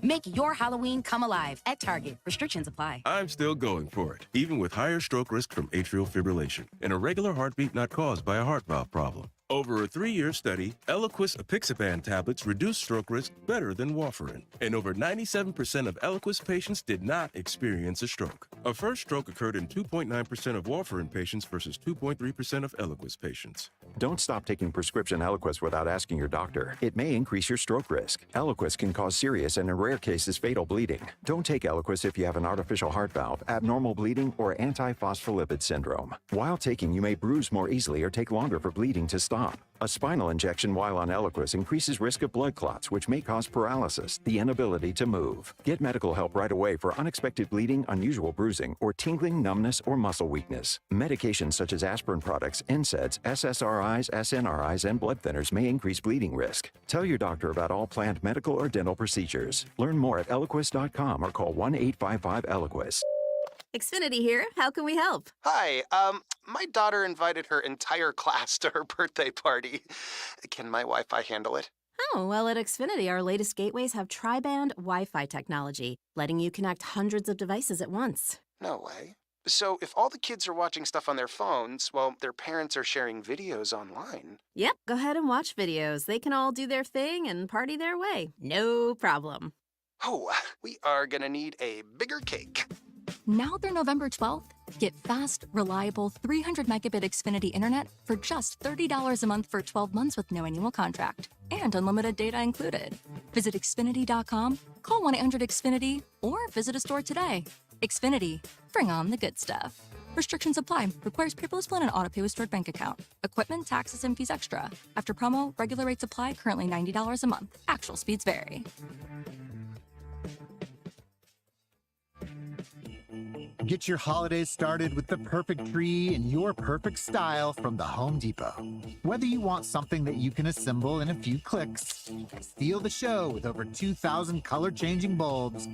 Make your Halloween come alive at Target. Restrictions apply. I'm still going for it, even with higher stroke risk from atrial fibrillation, an irregular heartbeat not caused by a heart valve problem. Over a 3-year study, Eliquis apixaban tablets reduce stroke risk better than warfarin, and over 97% of Eliquis patients did not experience a stroke. A first stroke occurred in 2.9% of warfarin patients versus 2.3% of Eliquis patients. Don't stop taking prescription Eliquis without asking your doctor. It may increase your stroke risk. Eliquis can cause serious and in rare cases fatal bleeding. Don't take Eliquis if you have an artificial heart valve, abnormal bleeding, or antiphospholipid syndrome. While taking, you may bruise more easily or take longer for bleeding to stop. A spinal injection while on Eliquis increases risk of blood clots, which may cause paralysis, the inability to move. Get medical help right away for unexpected bleeding, unusual bruising, or tingling, numbness, or muscle weakness. Medications such as aspirin products, NSAIDs, SSRIs, SNRIs, and blood thinners may increase bleeding risk. Tell your doctor about all planned medical or dental procedures. Learn more at Eliquis.com or call 1-855-ELIQUIS. Xfinity here. How can we help? Hi, my daughter invited her entire class to her birthday party. Can my Wi-Fi handle it? Oh, well, at Xfinity, our latest gateways have tri-band Wi-Fi technology, letting you connect hundreds of devices at once. No way. So if all the kids are watching stuff on their phones, well, their parents are sharing videos online. Yep, go ahead and watch videos. They can all do their thing and party their way. No problem. Oh, we are gonna need a bigger cake. Now through November 12th, get fast, reliable 300 megabit Xfinity internet for just $30 a month for 12 months with no annual contract and unlimited data included. Visit Xfinity.com, call 1-800-XFINITY, or visit a store today. Xfinity, bring on the good stuff. Restrictions apply. Requires paperless plan and auto-pay with stored bank account. Equipment, taxes, and fees extra. After promo, regular rates apply. Currently $90 a month. Actual speeds vary. Get your holidays started with the perfect tree in your perfect style from the Home Depot. Whether you want something that you can assemble in a few clicks, steal the show with over 2,000 color-changing bulbs,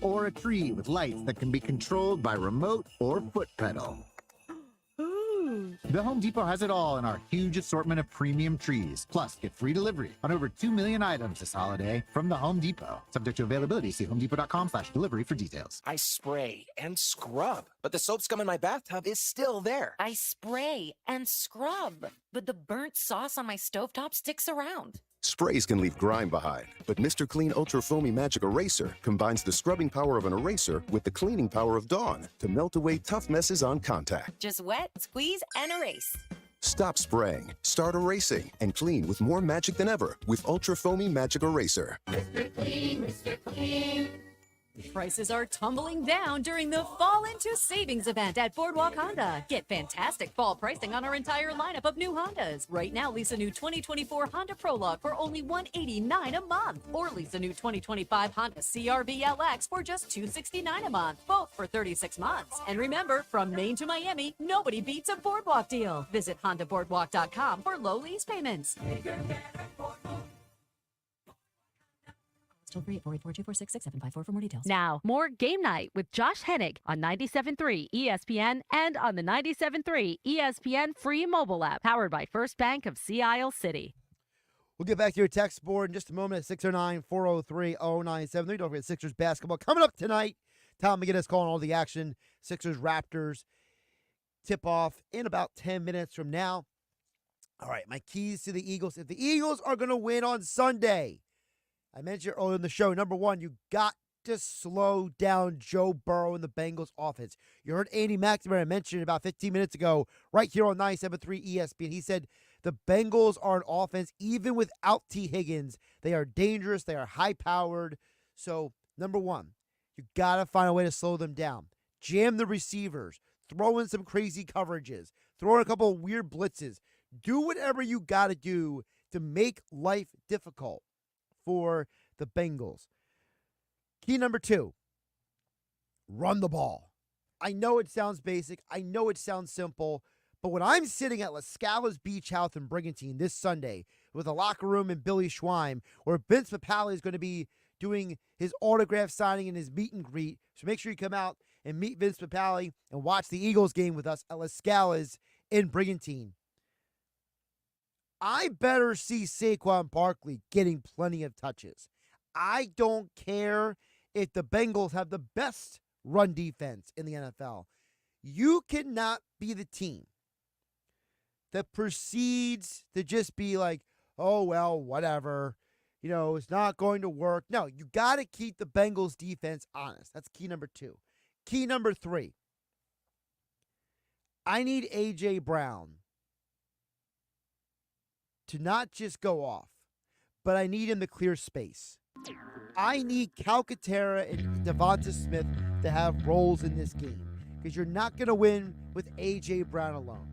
or a tree with lights that can be controlled by remote or foot pedal. The Home Depot has it all in our huge assortment of premium trees. Plus, get free delivery on over 2 million items this holiday from the Home Depot. Subject to availability, see homedepot.com/delivery for details. I spray and scrub, but the soap scum in my bathtub is still there. I spray and scrub, but the burnt sauce on my stovetop sticks around. Sprays can leave grime behind, but Mr. Clean Ultra Foamy Magic Eraser combines the scrubbing power of an eraser with the cleaning power of Dawn to melt away tough messes on contact. Just wet, squeeze, and erase. Stop spraying, start erasing, and clean with more magic than ever with Ultra Foamy Magic Eraser. Mr. Clean, Mr. Clean. Prices are tumbling down during the Fall Into Savings event at Boardwalk Honda. Get fantastic fall pricing on our entire lineup of new Hondas. Right now, lease a new 2024 Honda Prologue for only $189 a month. Or lease a new 2025 Honda CR-V LX for just $269 a month. Both for 36 months. And remember, from Maine to Miami, nobody beats a Boardwalk deal. Visit HondaBoardwalk.com for low lease payments. Toll free at 484-246-6754 for more details. Now, more Game Night with Josh Hennig on 97.3 ESPN and on the 97.3 ESPN free mobile app, powered by First Bank of Sea Isle City. We'll get back to your text board in just a moment at 609-403-0973. Don't forget Sixers basketball coming up tonight. Tom McGinnis calling all the action. Sixers Raptors tip-off in about 10 minutes from now. All right, my keys to the Eagles. If the Eagles are going to win on Sunday, I mentioned earlier in the show, number one, you got to slow down Joe Burrow and the Bengals offense. You heard Andy McNamara mention about 15 minutes ago right here on 97.3 ESPN. He said the Bengals are an offense, even without T. Higgins. They are dangerous. They are high-powered. So, number one, you got to find a way to slow them down. Jam the receivers. Throw in some crazy coverages. Throw in a couple of weird blitzes. Do whatever you got to do to make life difficult for the Bengals. Key number two, run the ball. I know it sounds basic. I know it sounds simple. But when I'm sitting at La Scala's Beach House in Brigantine this Sunday with a locker room and Billy Schwein, where Vince Papale is going to be doing his autograph signing and his meet and greet, so make sure you come out and meet Vince Papale and watch the Eagles game with us at La Scala's in Brigantine. I better see Saquon Barkley getting plenty of touches. I don't care if the Bengals have the best run defense in the NFL. You cannot be the team that proceeds to just be like, oh, well, whatever. You know, it's not going to work. No, you got to keep the Bengals defense honest. That's key number two. Key number three, I need A.J. Brown to not just go off, but I need him to clear space. I need Calcaterra and Devonta Smith to have roles in this game because you're not going to win with A.J. Brown alone.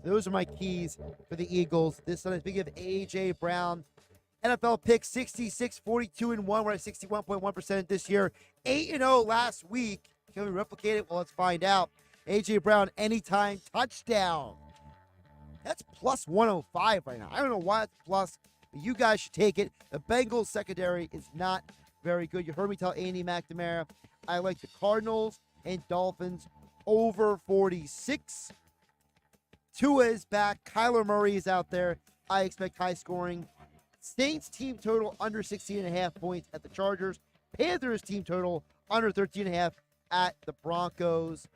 Those are my keys for the Eagles this Sunday. Speaking of A.J. Brown, NFL pick 66, 42-1. We're at 61.1% this year. 8-0 last week. Can we replicate it? Well, let's find out. A.J. Brown, anytime touchdown. That's plus 105 right now. I don't know why it's plus, but you guys should take it. The Bengals secondary is not very good. You heard me tell Andy McNamara, I like the Cardinals and Dolphins over 46. Tua is back. Kyler Murray is out there. I expect high scoring. Saints team total under 16.5 points at the Chargers. Panthers team total under 13.5 at the Broncos.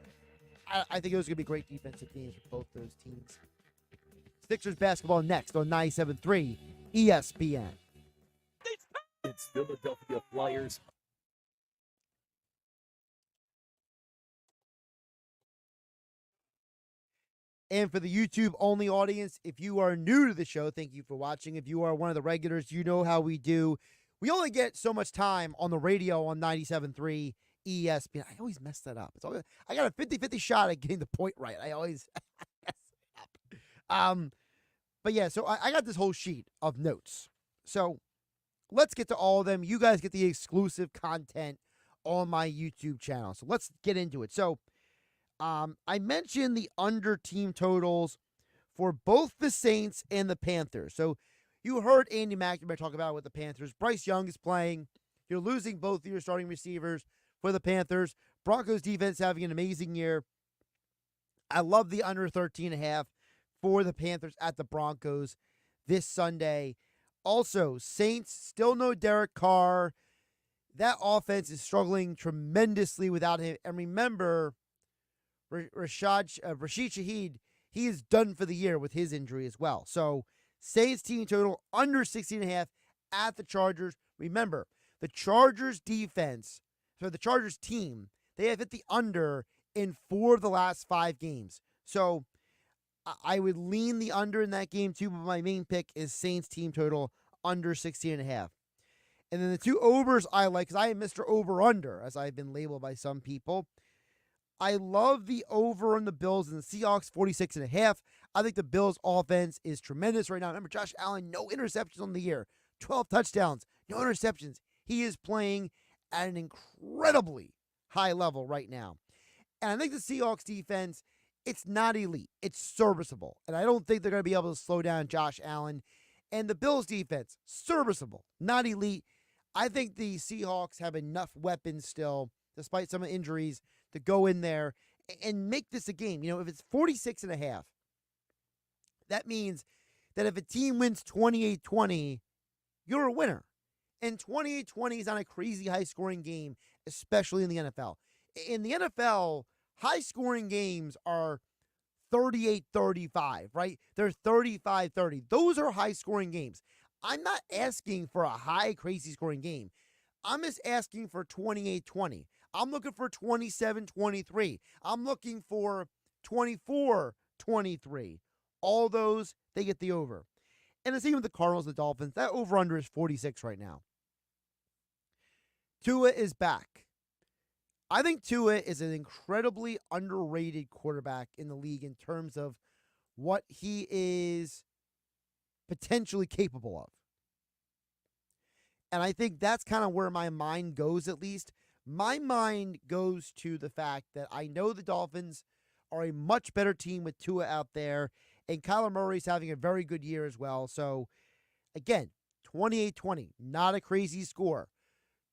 I think those are going to be great defensive games for both those teams. Sixers basketball next on 97.3 ESPN. It's Philadelphia Flyers. And for the YouTube-only audience, if you are new to the show, thank you for watching. If you are one of the regulars, you know how we do. We only get so much time on the radio on 97.3 ESPN. I always mess that up. I got a 50-50 shot at getting the point right. I always mess it up. But yeah, so I got this whole sheet of notes. So let's get to all of them. You guys get the exclusive content on my YouTube channel. So let's get into it. So I mentioned the under team totals for both the Saints and the Panthers. So you heard Andy McNamara talk about it with the Panthers. Bryce Young is playing. You're losing both of your starting receivers for the Panthers. Broncos defense having an amazing year. I love the under 13.5 for the Panthers at the Broncos this Sunday. Also, Saints, still no Derek Carr. That offense is struggling tremendously without him. And remember, Rashid Shaheed, he is done for the year with his injury as well. So, Saints team total under 16.5 at the Chargers. Remember, the Chargers defense, so the Chargers team, they have hit the under in 4 of the last 5 games. So, I would lean the under in that game too, but my main pick is Saints team total under 16.5. And then the two overs I like, because I am Mr. Over-Under, as I've been labeled by some people. I love the over on the Bills and the Seahawks, 46.5. I think the Bills' offense is tremendous right now. Remember, Josh Allen, no interceptions on the year. 12 touchdowns, no interceptions. He is playing at an incredibly high level right now. And I think the Seahawks defense, it's not elite. It's serviceable. And I don't think they're going to be able to slow down Josh Allen. And the Bills' defense, serviceable, not elite. I think the Seahawks have enough weapons still, despite some injuries, to go in there and make this a game. You know, if it's 46.5, that means that if a team wins 28-20, you're a winner. And 28-20 is not a crazy high-scoring game, especially in the NFL. In the NFL, high-scoring games are 38-35, right? They're 35-30. Those are high-scoring games. I'm not asking for a high, crazy-scoring game. I'm just asking for 28-20. I'm looking for 27-23. I'm looking for 24-23. All those, they get the over. And the same with the Cardinals and the Dolphins. That over-under is 46 right now. Tua is back. I think Tua is an incredibly underrated quarterback in the league in terms of what he is potentially capable of. And I think that's kind of where my mind goes, at least. My mind goes to the fact that I know the Dolphins are a much better team with Tua out there, and Kyler Murray's having a very good year as well. So, again, 28-20, not a crazy score.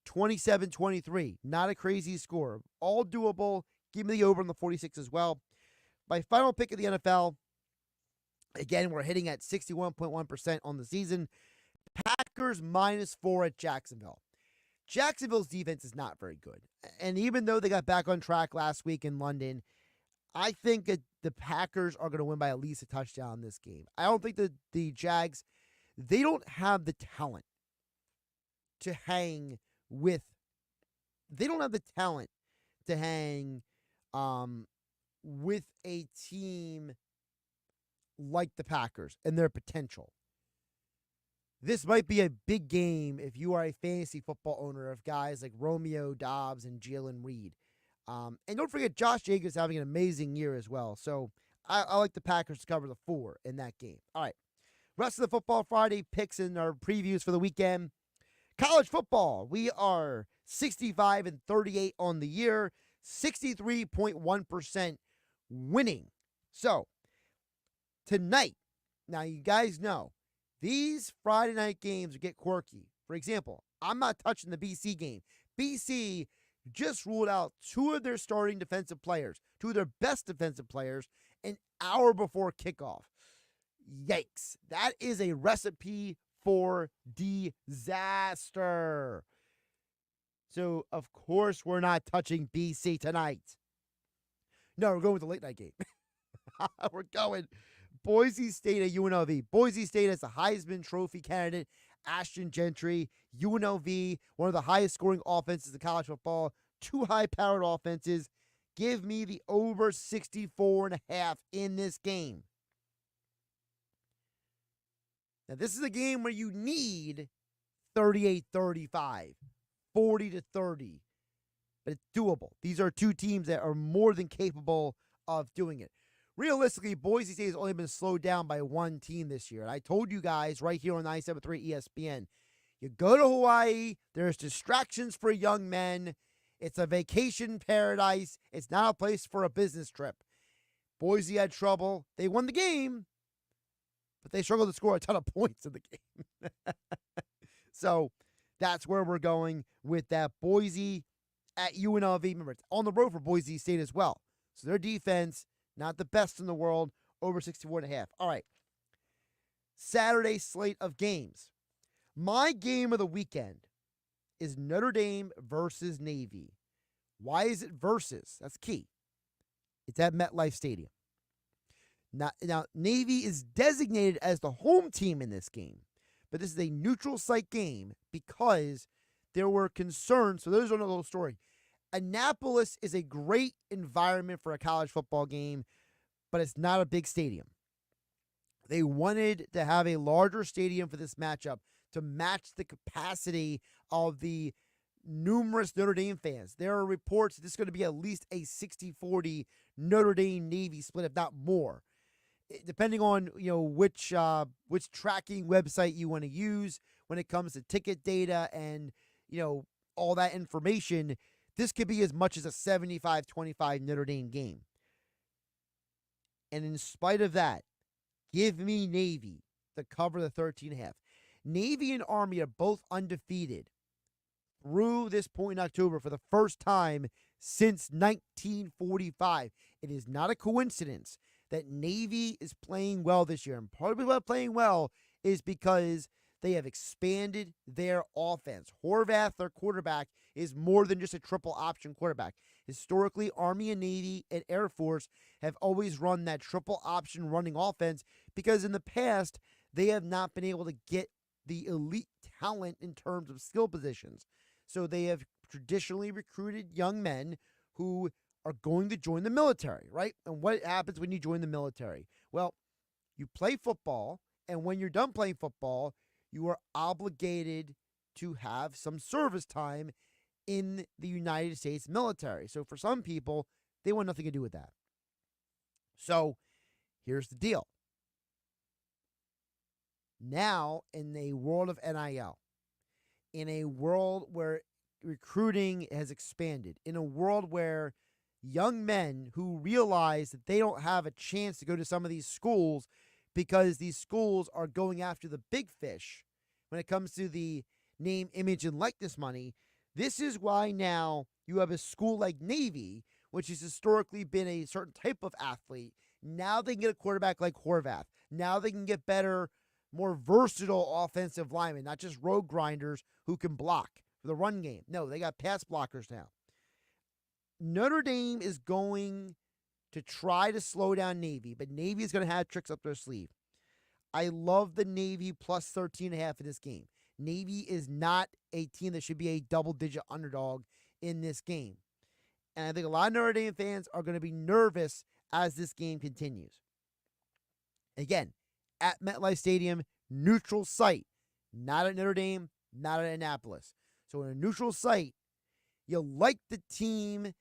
27-23, not a crazy score. All doable. Give me the over on the 46 as well. My final pick of the NFL, again, we're hitting at 61.1% on the season. Packers -4 at Jacksonville. Jacksonville's defense is not very good. And even though they got back on track last week in London, I think that the Packers are going to win by at least a touchdown this game. I don't think that the Jags, they don't have the talent to hang with. They don't have the talent to hang with a team like the Packers and their potential. This might be a big game if you are a fantasy football owner of guys like Romeo Doubs and Jalen Reed. And don't forget, Josh Jacobs having an amazing year as well. So I like the Packers to cover the 4 in that game. All right. Rest of the Football Friday picks and our previews for the weekend. College football, we are 65-38 on the year, 63.1% winning. So tonight, now you guys know, these Friday night games get quirky. For example, I'm not touching the BC game. BC just ruled out two of their starting defensive players, two of their best defensive players, an hour before kickoff. Yikes. That is a recipe for disaster. So, of course, we're not touching BC tonight. No, we're going with the late night game. We're going Boise State at UNLV. Boise State has the Heisman Trophy candidate, Ashton Gentry. UNLV, one of the highest scoring offenses in college football. Two high-powered offenses. Give me the over 64.5 in this game. Now, this is a game where you need 38-35, 40-30. But it's doable. These are two teams that are more than capable of doing it. Realistically, Boise State has only been slowed down by one team this year. And I told you guys right here on 97.3 ESPN, you go to Hawaii, there's distractions for young men. It's a vacation paradise. It's not a place for a business trip. Boise had trouble. They won the game, but they struggled to score a ton of points in the game. So that's where we're going with that. Boise at UNLV. Remember, it's on the road for Boise State as well. So their defense, not the best in the world, over 64.5. All right. Saturday slate of games. My game of the weekend is Notre Dame versus Navy. Why is it versus? That's key. It's at MetLife Stadium. Now, Navy is designated as the home team in this game, but this is a neutral site game because there were concerns. So those don't know the whole story. Annapolis is a great environment for a college football game, but it's not a big stadium. They wanted to have a larger stadium for this matchup to match the capacity of the numerous Notre Dame fans. There are reports this is going to be at least a 60-40 Notre Dame Navy split, if not more. Depending on which tracking website you want to use when it comes to ticket data and all that information, this could be as much as a 75-25 Notre Dame game. And in spite of that, give me Navy to cover the 13.5. Navy and Army are both undefeated through this point in October for the first time since 1945. It is not a coincidence that Navy is playing well this year. And part of why playing well is because they have expanded their offense. Horvath, their quarterback, is more than just a triple option quarterback. Historically, Army and Navy and Air Force have always run that triple option running offense because in the past, they have not been able to get the elite talent in terms of skill positions. So they have traditionally recruited young men who are going to join the military, right? And what happens when you join the military? Well, you play football, and when you're done playing football, you are obligated to have some service time in the United States military. So for some people, they want nothing to do with that. So here's the deal. Now, in a world of NIL, in a world where recruiting has expanded, in a world where young men who realize that they don't have a chance to go to some of these schools because these schools are going after the big fish when it comes to the name, image, and likeness money, this is why now you have a school like Navy, which has historically been a certain type of athlete. Now they can get a quarterback like Horvath. Now they can get better, more versatile offensive linemen, not just road grinders who can block for the run game. No, they got pass blockers now. Notre Dame is going to try to slow down Navy, but Navy is going to have tricks up their sleeve. I love the Navy plus 13.5 in this game. Navy is not a team that should be a double-digit underdog in this game. And I think a lot of Notre Dame fans are going to be nervous as this game continues. Again, at MetLife Stadium, neutral site. Not at Notre Dame, not at Annapolis. So in a neutral site, you like the team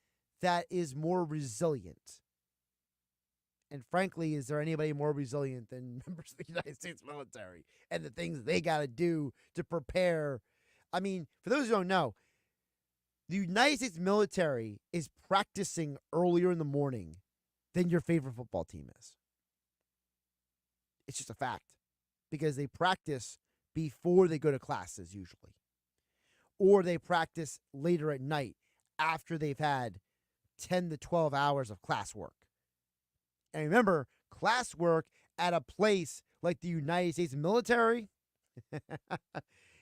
that is more resilient. And frankly, is there anybody more resilient than members of the United States military and the things they got to do to prepare? I mean, for those who don't know, the United States military is practicing earlier in the morning than your favorite football team is. It's just a fact because they practice before they go to classes usually, or they practice later at night after they've had 10 to 12 hours of classwork. And remember, classwork at a place like the United States military,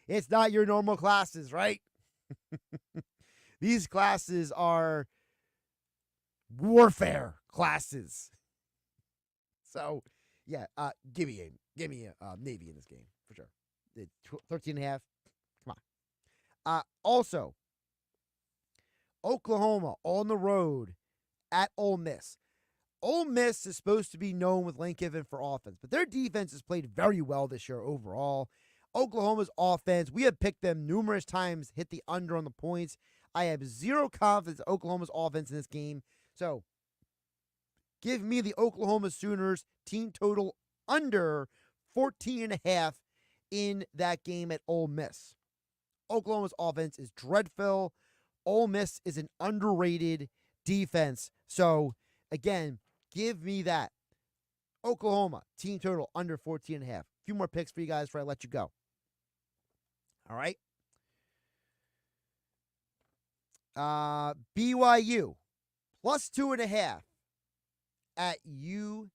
it's not your normal classes, right? These classes are warfare classes. So, yeah, give me a Navy in this game for sure. 13.5. Come on. Also, Oklahoma on the road at Ole Miss. Ole Miss is supposed to be known with Lane Kiffin for offense, but their defense has played very well this year overall. Oklahoma's offense, we have picked them numerous times, hit the under on the points. I have zero confidence in Oklahoma's offense in this game. So, give me the Oklahoma Sooners team total under 14.5 in that game at Ole Miss. Oklahoma's offense is dreadful. Ole Miss is an underrated defense. So, again, give me that. Oklahoma, team total under 14.5. A few more picks for you guys before I let you go. All right. BYU, plus 2.5 at UCF.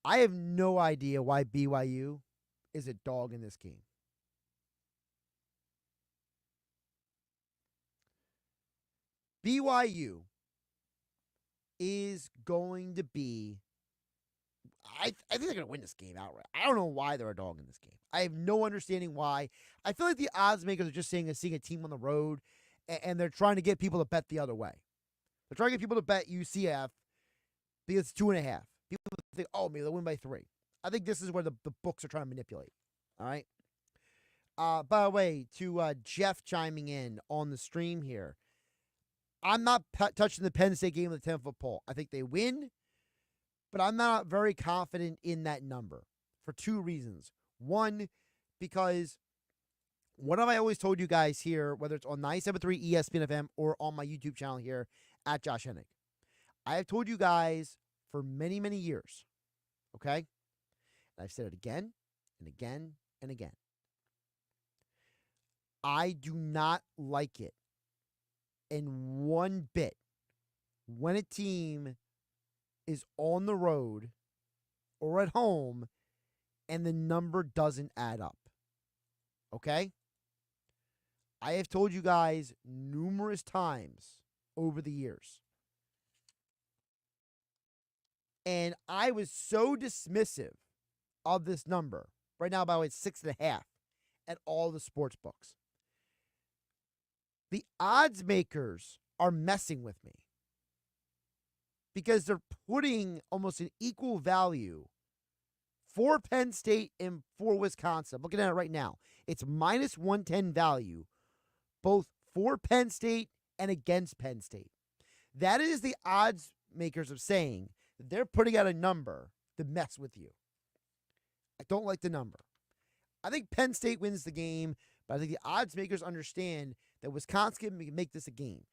I have no idea why BYU is a dog in this game. BYU is going to be, I think they're going to win this game outright. I don't know why they're a dog in this game. I have no understanding why. I feel like the odds makers are just seeing a team on the road, and they're trying to get people to bet the other way. They're trying to get people to bet UCF because it's 2.5. People think, oh, maybe they'll win by 3. I think this is where the books are trying to manipulate. All right. By the way, to Jeff chiming in on the stream here, I'm not touching the Penn State game with the 10-foot pole. I think they win, but I'm not very confident in that number for 2 reasons. One, because what have I always told you guys here, whether it's on 97.3 ESPN FM or on my YouTube channel here at Josh Hennig? I have told you guys for many, many years, okay? And I've said it again and again and again. I do not like it in one bit when a team is on the road or at home and the number doesn't add up. Okay? I have told you guys numerous times over the years. And I was so dismissive of this number. Right now, by the way, it's 6.5 at all the sports books. The odds makers are messing with me because they're putting almost an equal value for Penn State and for Wisconsin. I'm looking at it right now. It's minus 110 value, both for Penn State and against Penn State. That is the odds makers of saying that they're putting out a number to mess with you. I don't like the number. I think Penn State wins the game, but I think the odds makers understand that Wisconsin can make this a game.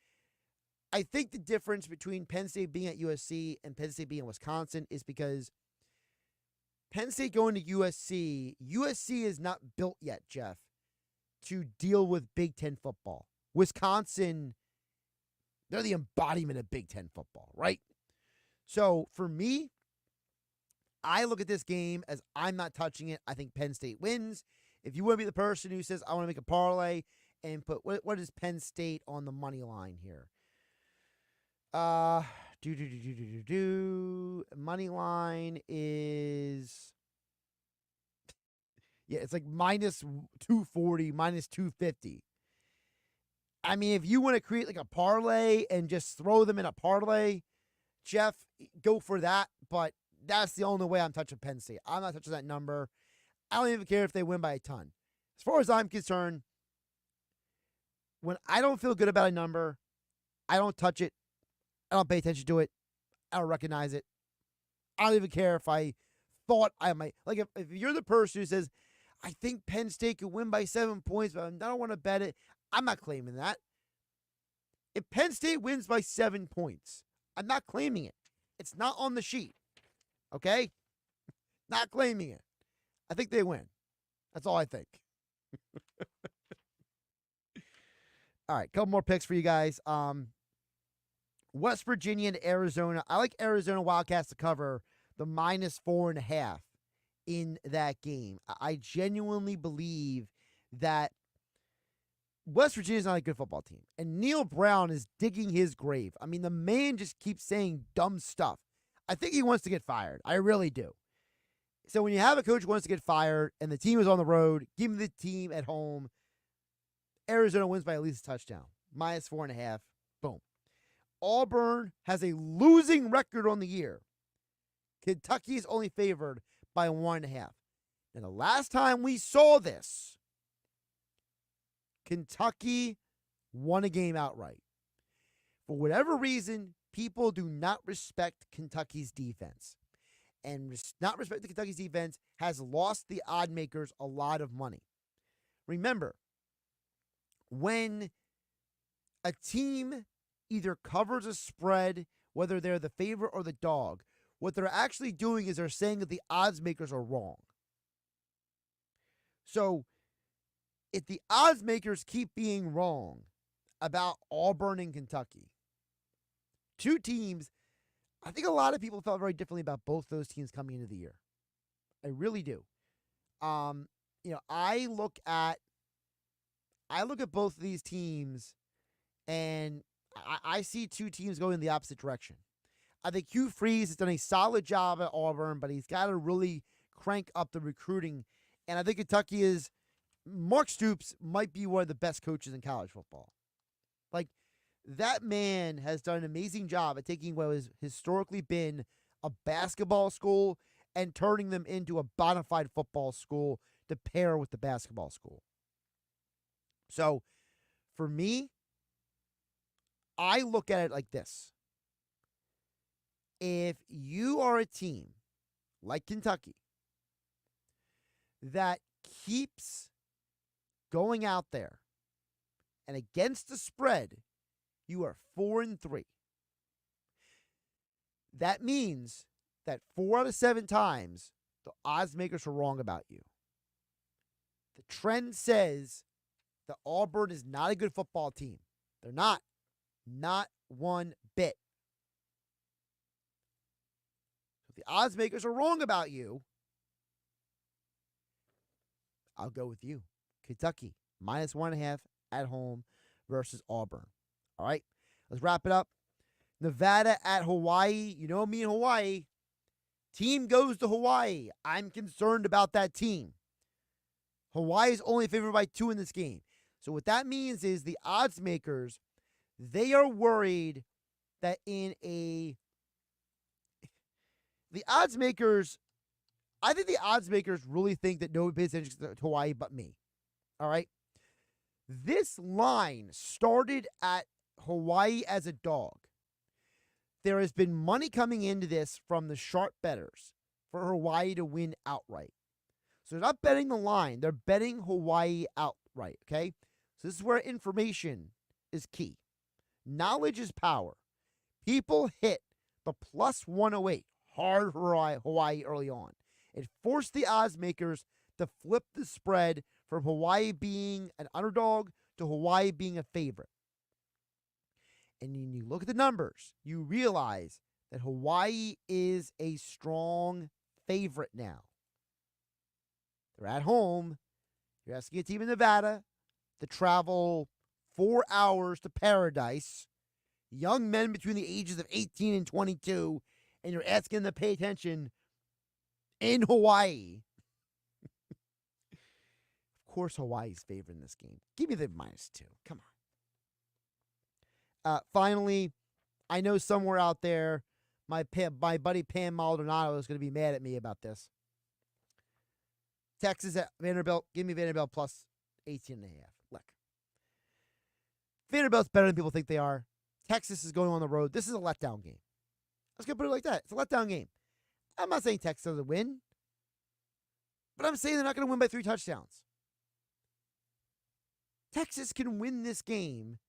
I think the difference between Penn State being at USC and Penn State being at Wisconsin is because Penn State going to USC is not built yet, Jeff, to deal with Big Ten football. Wisconsin, they're the embodiment of Big Ten football, right? So for me, I look at this game as I'm not touching it. I think Penn State wins. If you want to be the person who says, I want to make a parlay and put, what is Penn State on the money line here? Money line is, yeah, it's like minus 240, minus 250. I mean, if you want to create like a parlay and just throw them in a parlay, Jeff, go for that. But that's the only way I'm touching Penn State. I'm not touching that number. I don't even care if they win by a ton. As far as I'm concerned, when I don't feel good about a number, I don't touch it. I don't pay attention to it. I don't recognize it. I don't even care if I thought I might. Like, if you're the person who says, I think Penn State could win by 7 points, but I don't want to bet it, I'm not claiming that. If Penn State wins by 7 points, I'm not claiming it. It's not on the sheet. Okay? Not claiming it. I think they win. That's all I think. All right, couple more picks for you guys. West Virginia and Arizona. I like Arizona Wildcats to cover the -4.5 in that game. I genuinely believe that West Virginia is not a good football team. And Neil Brown is digging his grave. I mean, the man just keeps saying dumb stuff. I think he wants to get fired. I really do. So when you have a coach who wants to get fired and the team is on the road, give me the team at home. Arizona wins by at least a touchdown. -4.5. Boom. Auburn has a losing record on the year. Kentucky is only favored by 1.5. And the last time we saw this, Kentucky won a game outright. For whatever reason, people do not respect Kentucky's defense. And not respecting Kentucky's defense has lost the odd makers a lot of money. Remember, when a team either covers a spread, whether they're the favorite or the dog, what they're actually doing is they're saying that the odds makers are wrong. So, if the odds makers keep being wrong about Auburn and Kentucky, two teams, I think a lot of people felt very differently about both those teams coming into the year. I really do. I look at both of these teams, and I see two teams going in the opposite direction. I think Hugh Freeze has done a solid job at Auburn, but he's got to really crank up the recruiting. And I think Kentucky is, Mark Stoops might be one of the best coaches in college football. Like, that man has done an amazing job at taking what has historically been a basketball school and turning them into a bona fide football school to pair with the basketball school. So, for me, I look at it like this. If you are a team like Kentucky that keeps going out there and against the spread, you are 4-3. That means that 4 out of 7 times the odds makers are wrong about you. The trend says that Auburn is not a good football team. They're not. Not one bit. If the odds makers are wrong about you, I'll go with you. Kentucky, -1.5 at home versus Auburn. All right, let's wrap it up. Nevada at Hawaii. You know me in Hawaii. Team goes to Hawaii. I'm concerned about that team. Hawaii is only favored by 2 in this game. So what that means is the odds makers, they are worried that the odds makers, I think the odds makers really think that nobody pays attention to Hawaii but me. All right? This line started at Hawaii as a dog. There has been money coming into this from the sharp bettors for Hawaii to win outright. So they're not betting the line. They're betting Hawaii outright, okay? So this is where information is key. Knowledge is power. People hit the +108 hard for Hawaii early on. It forced the odds makers to flip the spread from Hawaii being an underdog to Hawaii being a favorite. And when you look at the numbers, you realize that Hawaii is a strong favorite now. They're at home. You're asking a team in Nevada to travel 4 hours to Paradise, young men between the ages of 18 and 22, and you're asking them to pay attention in Hawaii. Of course, Hawaii's favored in this game. Give me the -2. Come on. Finally, I know somewhere out there, my buddy Pam Maldonado is going to be mad at me about this. Texas at Vanderbilt. Give me Vanderbilt +18.5. Look. Vanderbilt's better than people think they are. Texas is going on the road. This is a letdown game. Let's go put it like that. It's a letdown game. I'm not saying Texas doesn't win, but I'm saying they're not going to win by 3 touchdowns. Texas can win this game.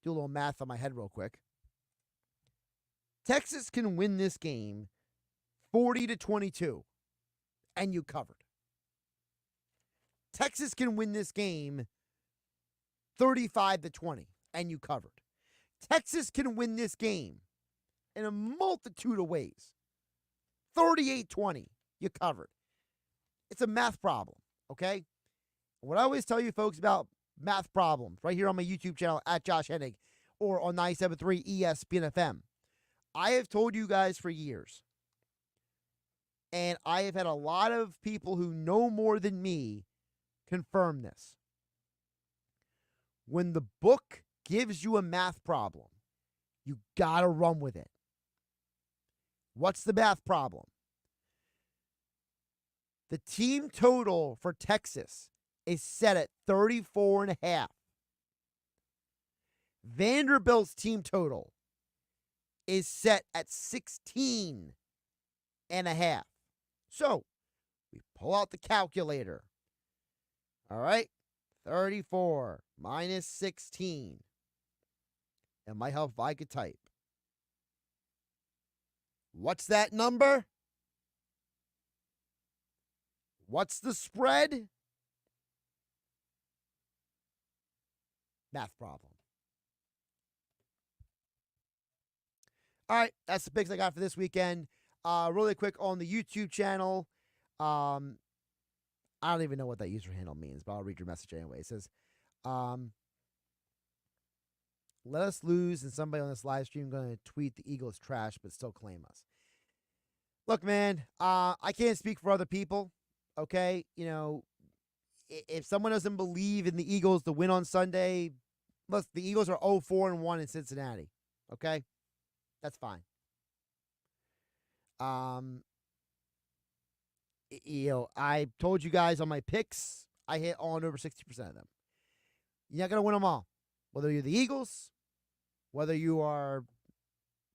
Do a little math on my head real quick. Texas can win this game 40-22, and you covered. Texas can win this game 35-20, and you covered. Texas can win this game in a multitude of ways. 38-20, you covered. It's a math problem, okay? What I always tell you folks about math problems, right here on my YouTube channel at Josh Hennig or on 97.3 ESPN FM, I have told you guys for years, and I have had a lot of people who know more than me confirm this. When the book gives you a math problem, you gotta run with it. What's the math problem? The team total for Texas is set at 34.5. Vanderbilt's team total is set at 16.5. So, we pull out the calculator. All right? 34 minus 16. It might help if I could type. What's that number? What's the spread? Math problem. All right, that's the picks I got for this weekend. Really quick on the YouTube channel. I don't even know what that user handle means, but I'll read your message anyway. It says, let us lose and somebody on this live stream going to tweet the Eagles trash but still claim us. Look, man, I can't speak for other people, okay? You know, if someone doesn't believe in the Eagles to win on Sunday, look, the Eagles are 0-4-1 in Cincinnati, okay? That's fine. You know, I told you guys on my picks, I hit on over 60% of them. You're not going to win them all. Whether you're the Eagles, whether you are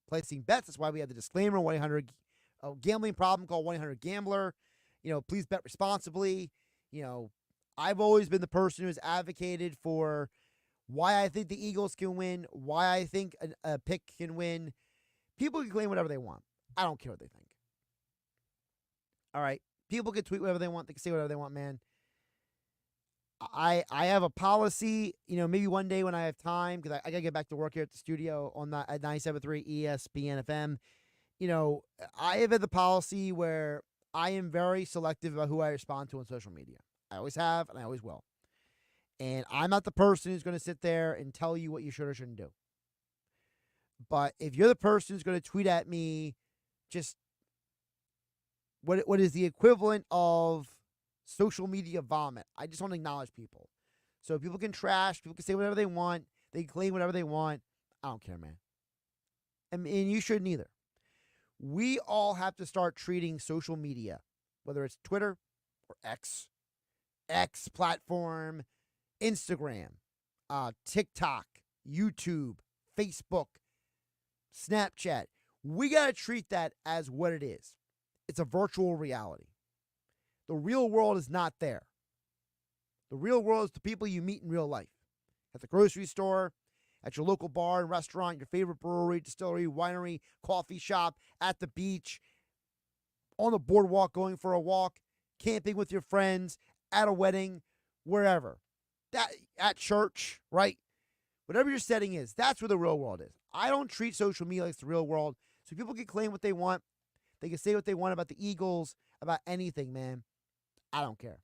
placing bets, that's why we have the disclaimer, 1-800 gambling problem, call 1-800-GAMBLER. You know, please bet responsibly. You know, I've always been the person who's advocated for why I think the Eagles can win, why I think a pick can win. People can claim whatever they want. I don't care what they think. All right. People can tweet whatever they want. They can say whatever they want, man. I have a policy, you know, maybe one day when I have time, because I got to get back to work here at the studio on at 97.3 ESPN FM. You know, I have had the policy where I am very selective about who I respond to on social media. I always have, and I always will. And I'm not the person who's going to sit there and tell you what you should or shouldn't do. But if you're the person who's going to tweet at me just what is the equivalent of social media vomit, I just want to acknowledge people. So people can trash, people can say whatever they want, they can claim whatever they want. I don't care, man. And you shouldn't either. We all have to start treating social media, whether it's Twitter or X platform, Instagram, TikTok, YouTube, Facebook, Snapchat. We got to treat that as what it is. It's a virtual reality. The real world is not there. The real world is the people you meet in real life. At the grocery store, at your local bar and restaurant, your favorite brewery, distillery, winery, coffee shop, at the beach, on the boardwalk going for a walk, camping with your friends, at a wedding, wherever. That at church, right? Whatever your setting is, that's where the real world is. I don't treat social media like it's the real world. So people can claim what they want. They can say what they want about the Eagles, about anything, man. I don't care.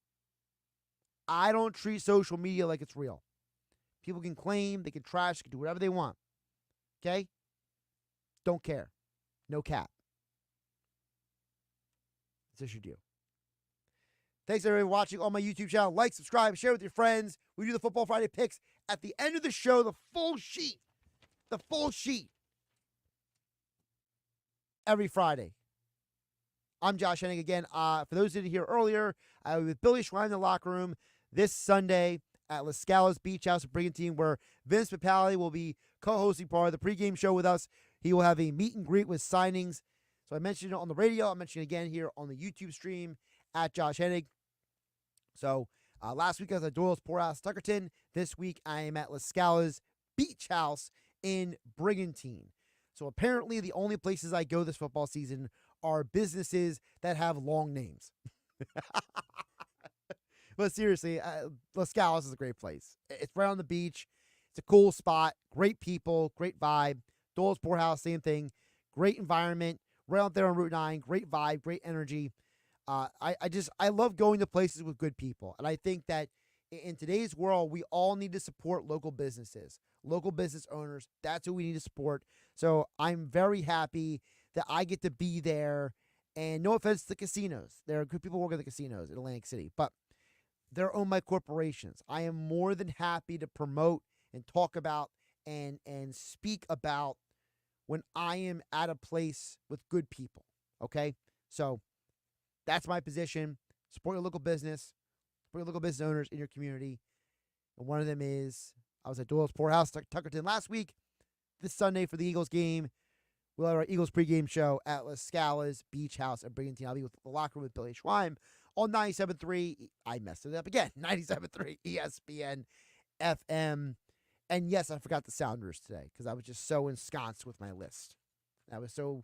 I don't treat social media like it's real. People can claim, they can trash, they can do whatever they want. Okay? Don't care. No cap. That's what you do. Thanks everybody for watching on my YouTube channel. Like, subscribe, share with your friends. We do the Football Friday picks at the end of the show, the full sheet. The full sheet. Every Friday. I'm Josh Hennig again. For those who didn't hear earlier, I was with Billy Schwein in the locker room this Sunday at La Scala's Beach House at Brigantine, where Vince Papale will be co-hosting part of the pregame show with us. He will have a meet and greet with signings. So I mentioned it on the radio. I'm mentioning it again here on the YouTube stream at Josh Hennig. So last week I was at Doyle's Poorhouse, Tuckerton. This week I am at La Scala's Beach House in Brigantine. So apparently the only places I go this football season are businesses that have long names. But seriously, Los Galos is a great place. It's right on the beach. It's a cool spot. Great people. Great vibe. Dole's Poorhouse, same thing. Great environment. Right out there on Route 9. Great vibe. Great energy. I love going to places with good people. And I think that in today's world, we all need to support local businesses, local business owners. That's who we need to support. So I'm very happy that I get to be there. And no offense to the casinos. There are good people working at the casinos in Atlantic City, but they're owned by corporations. I am more than happy to promote and talk about and speak about when I am at a place with good people. Okay? So that's my position. Support your local business. Support your local business owners in your community. And one of them is, I was at Doyle's Poorhouse, Tuckerton last week. This Sunday for the Eagles game, we'll have our Eagles pregame show at La Scala's Beach House in Brigantine. I'll be with the locker room with Billy Schweim on 97.3. I messed it up again. 97.3 ESPN FM. And yes, I forgot the Sounders today because I was just so ensconced with my list. I was so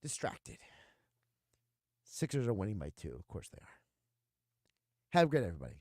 distracted. Sixers are winning by 2. Of course they are. Have a great, everybody.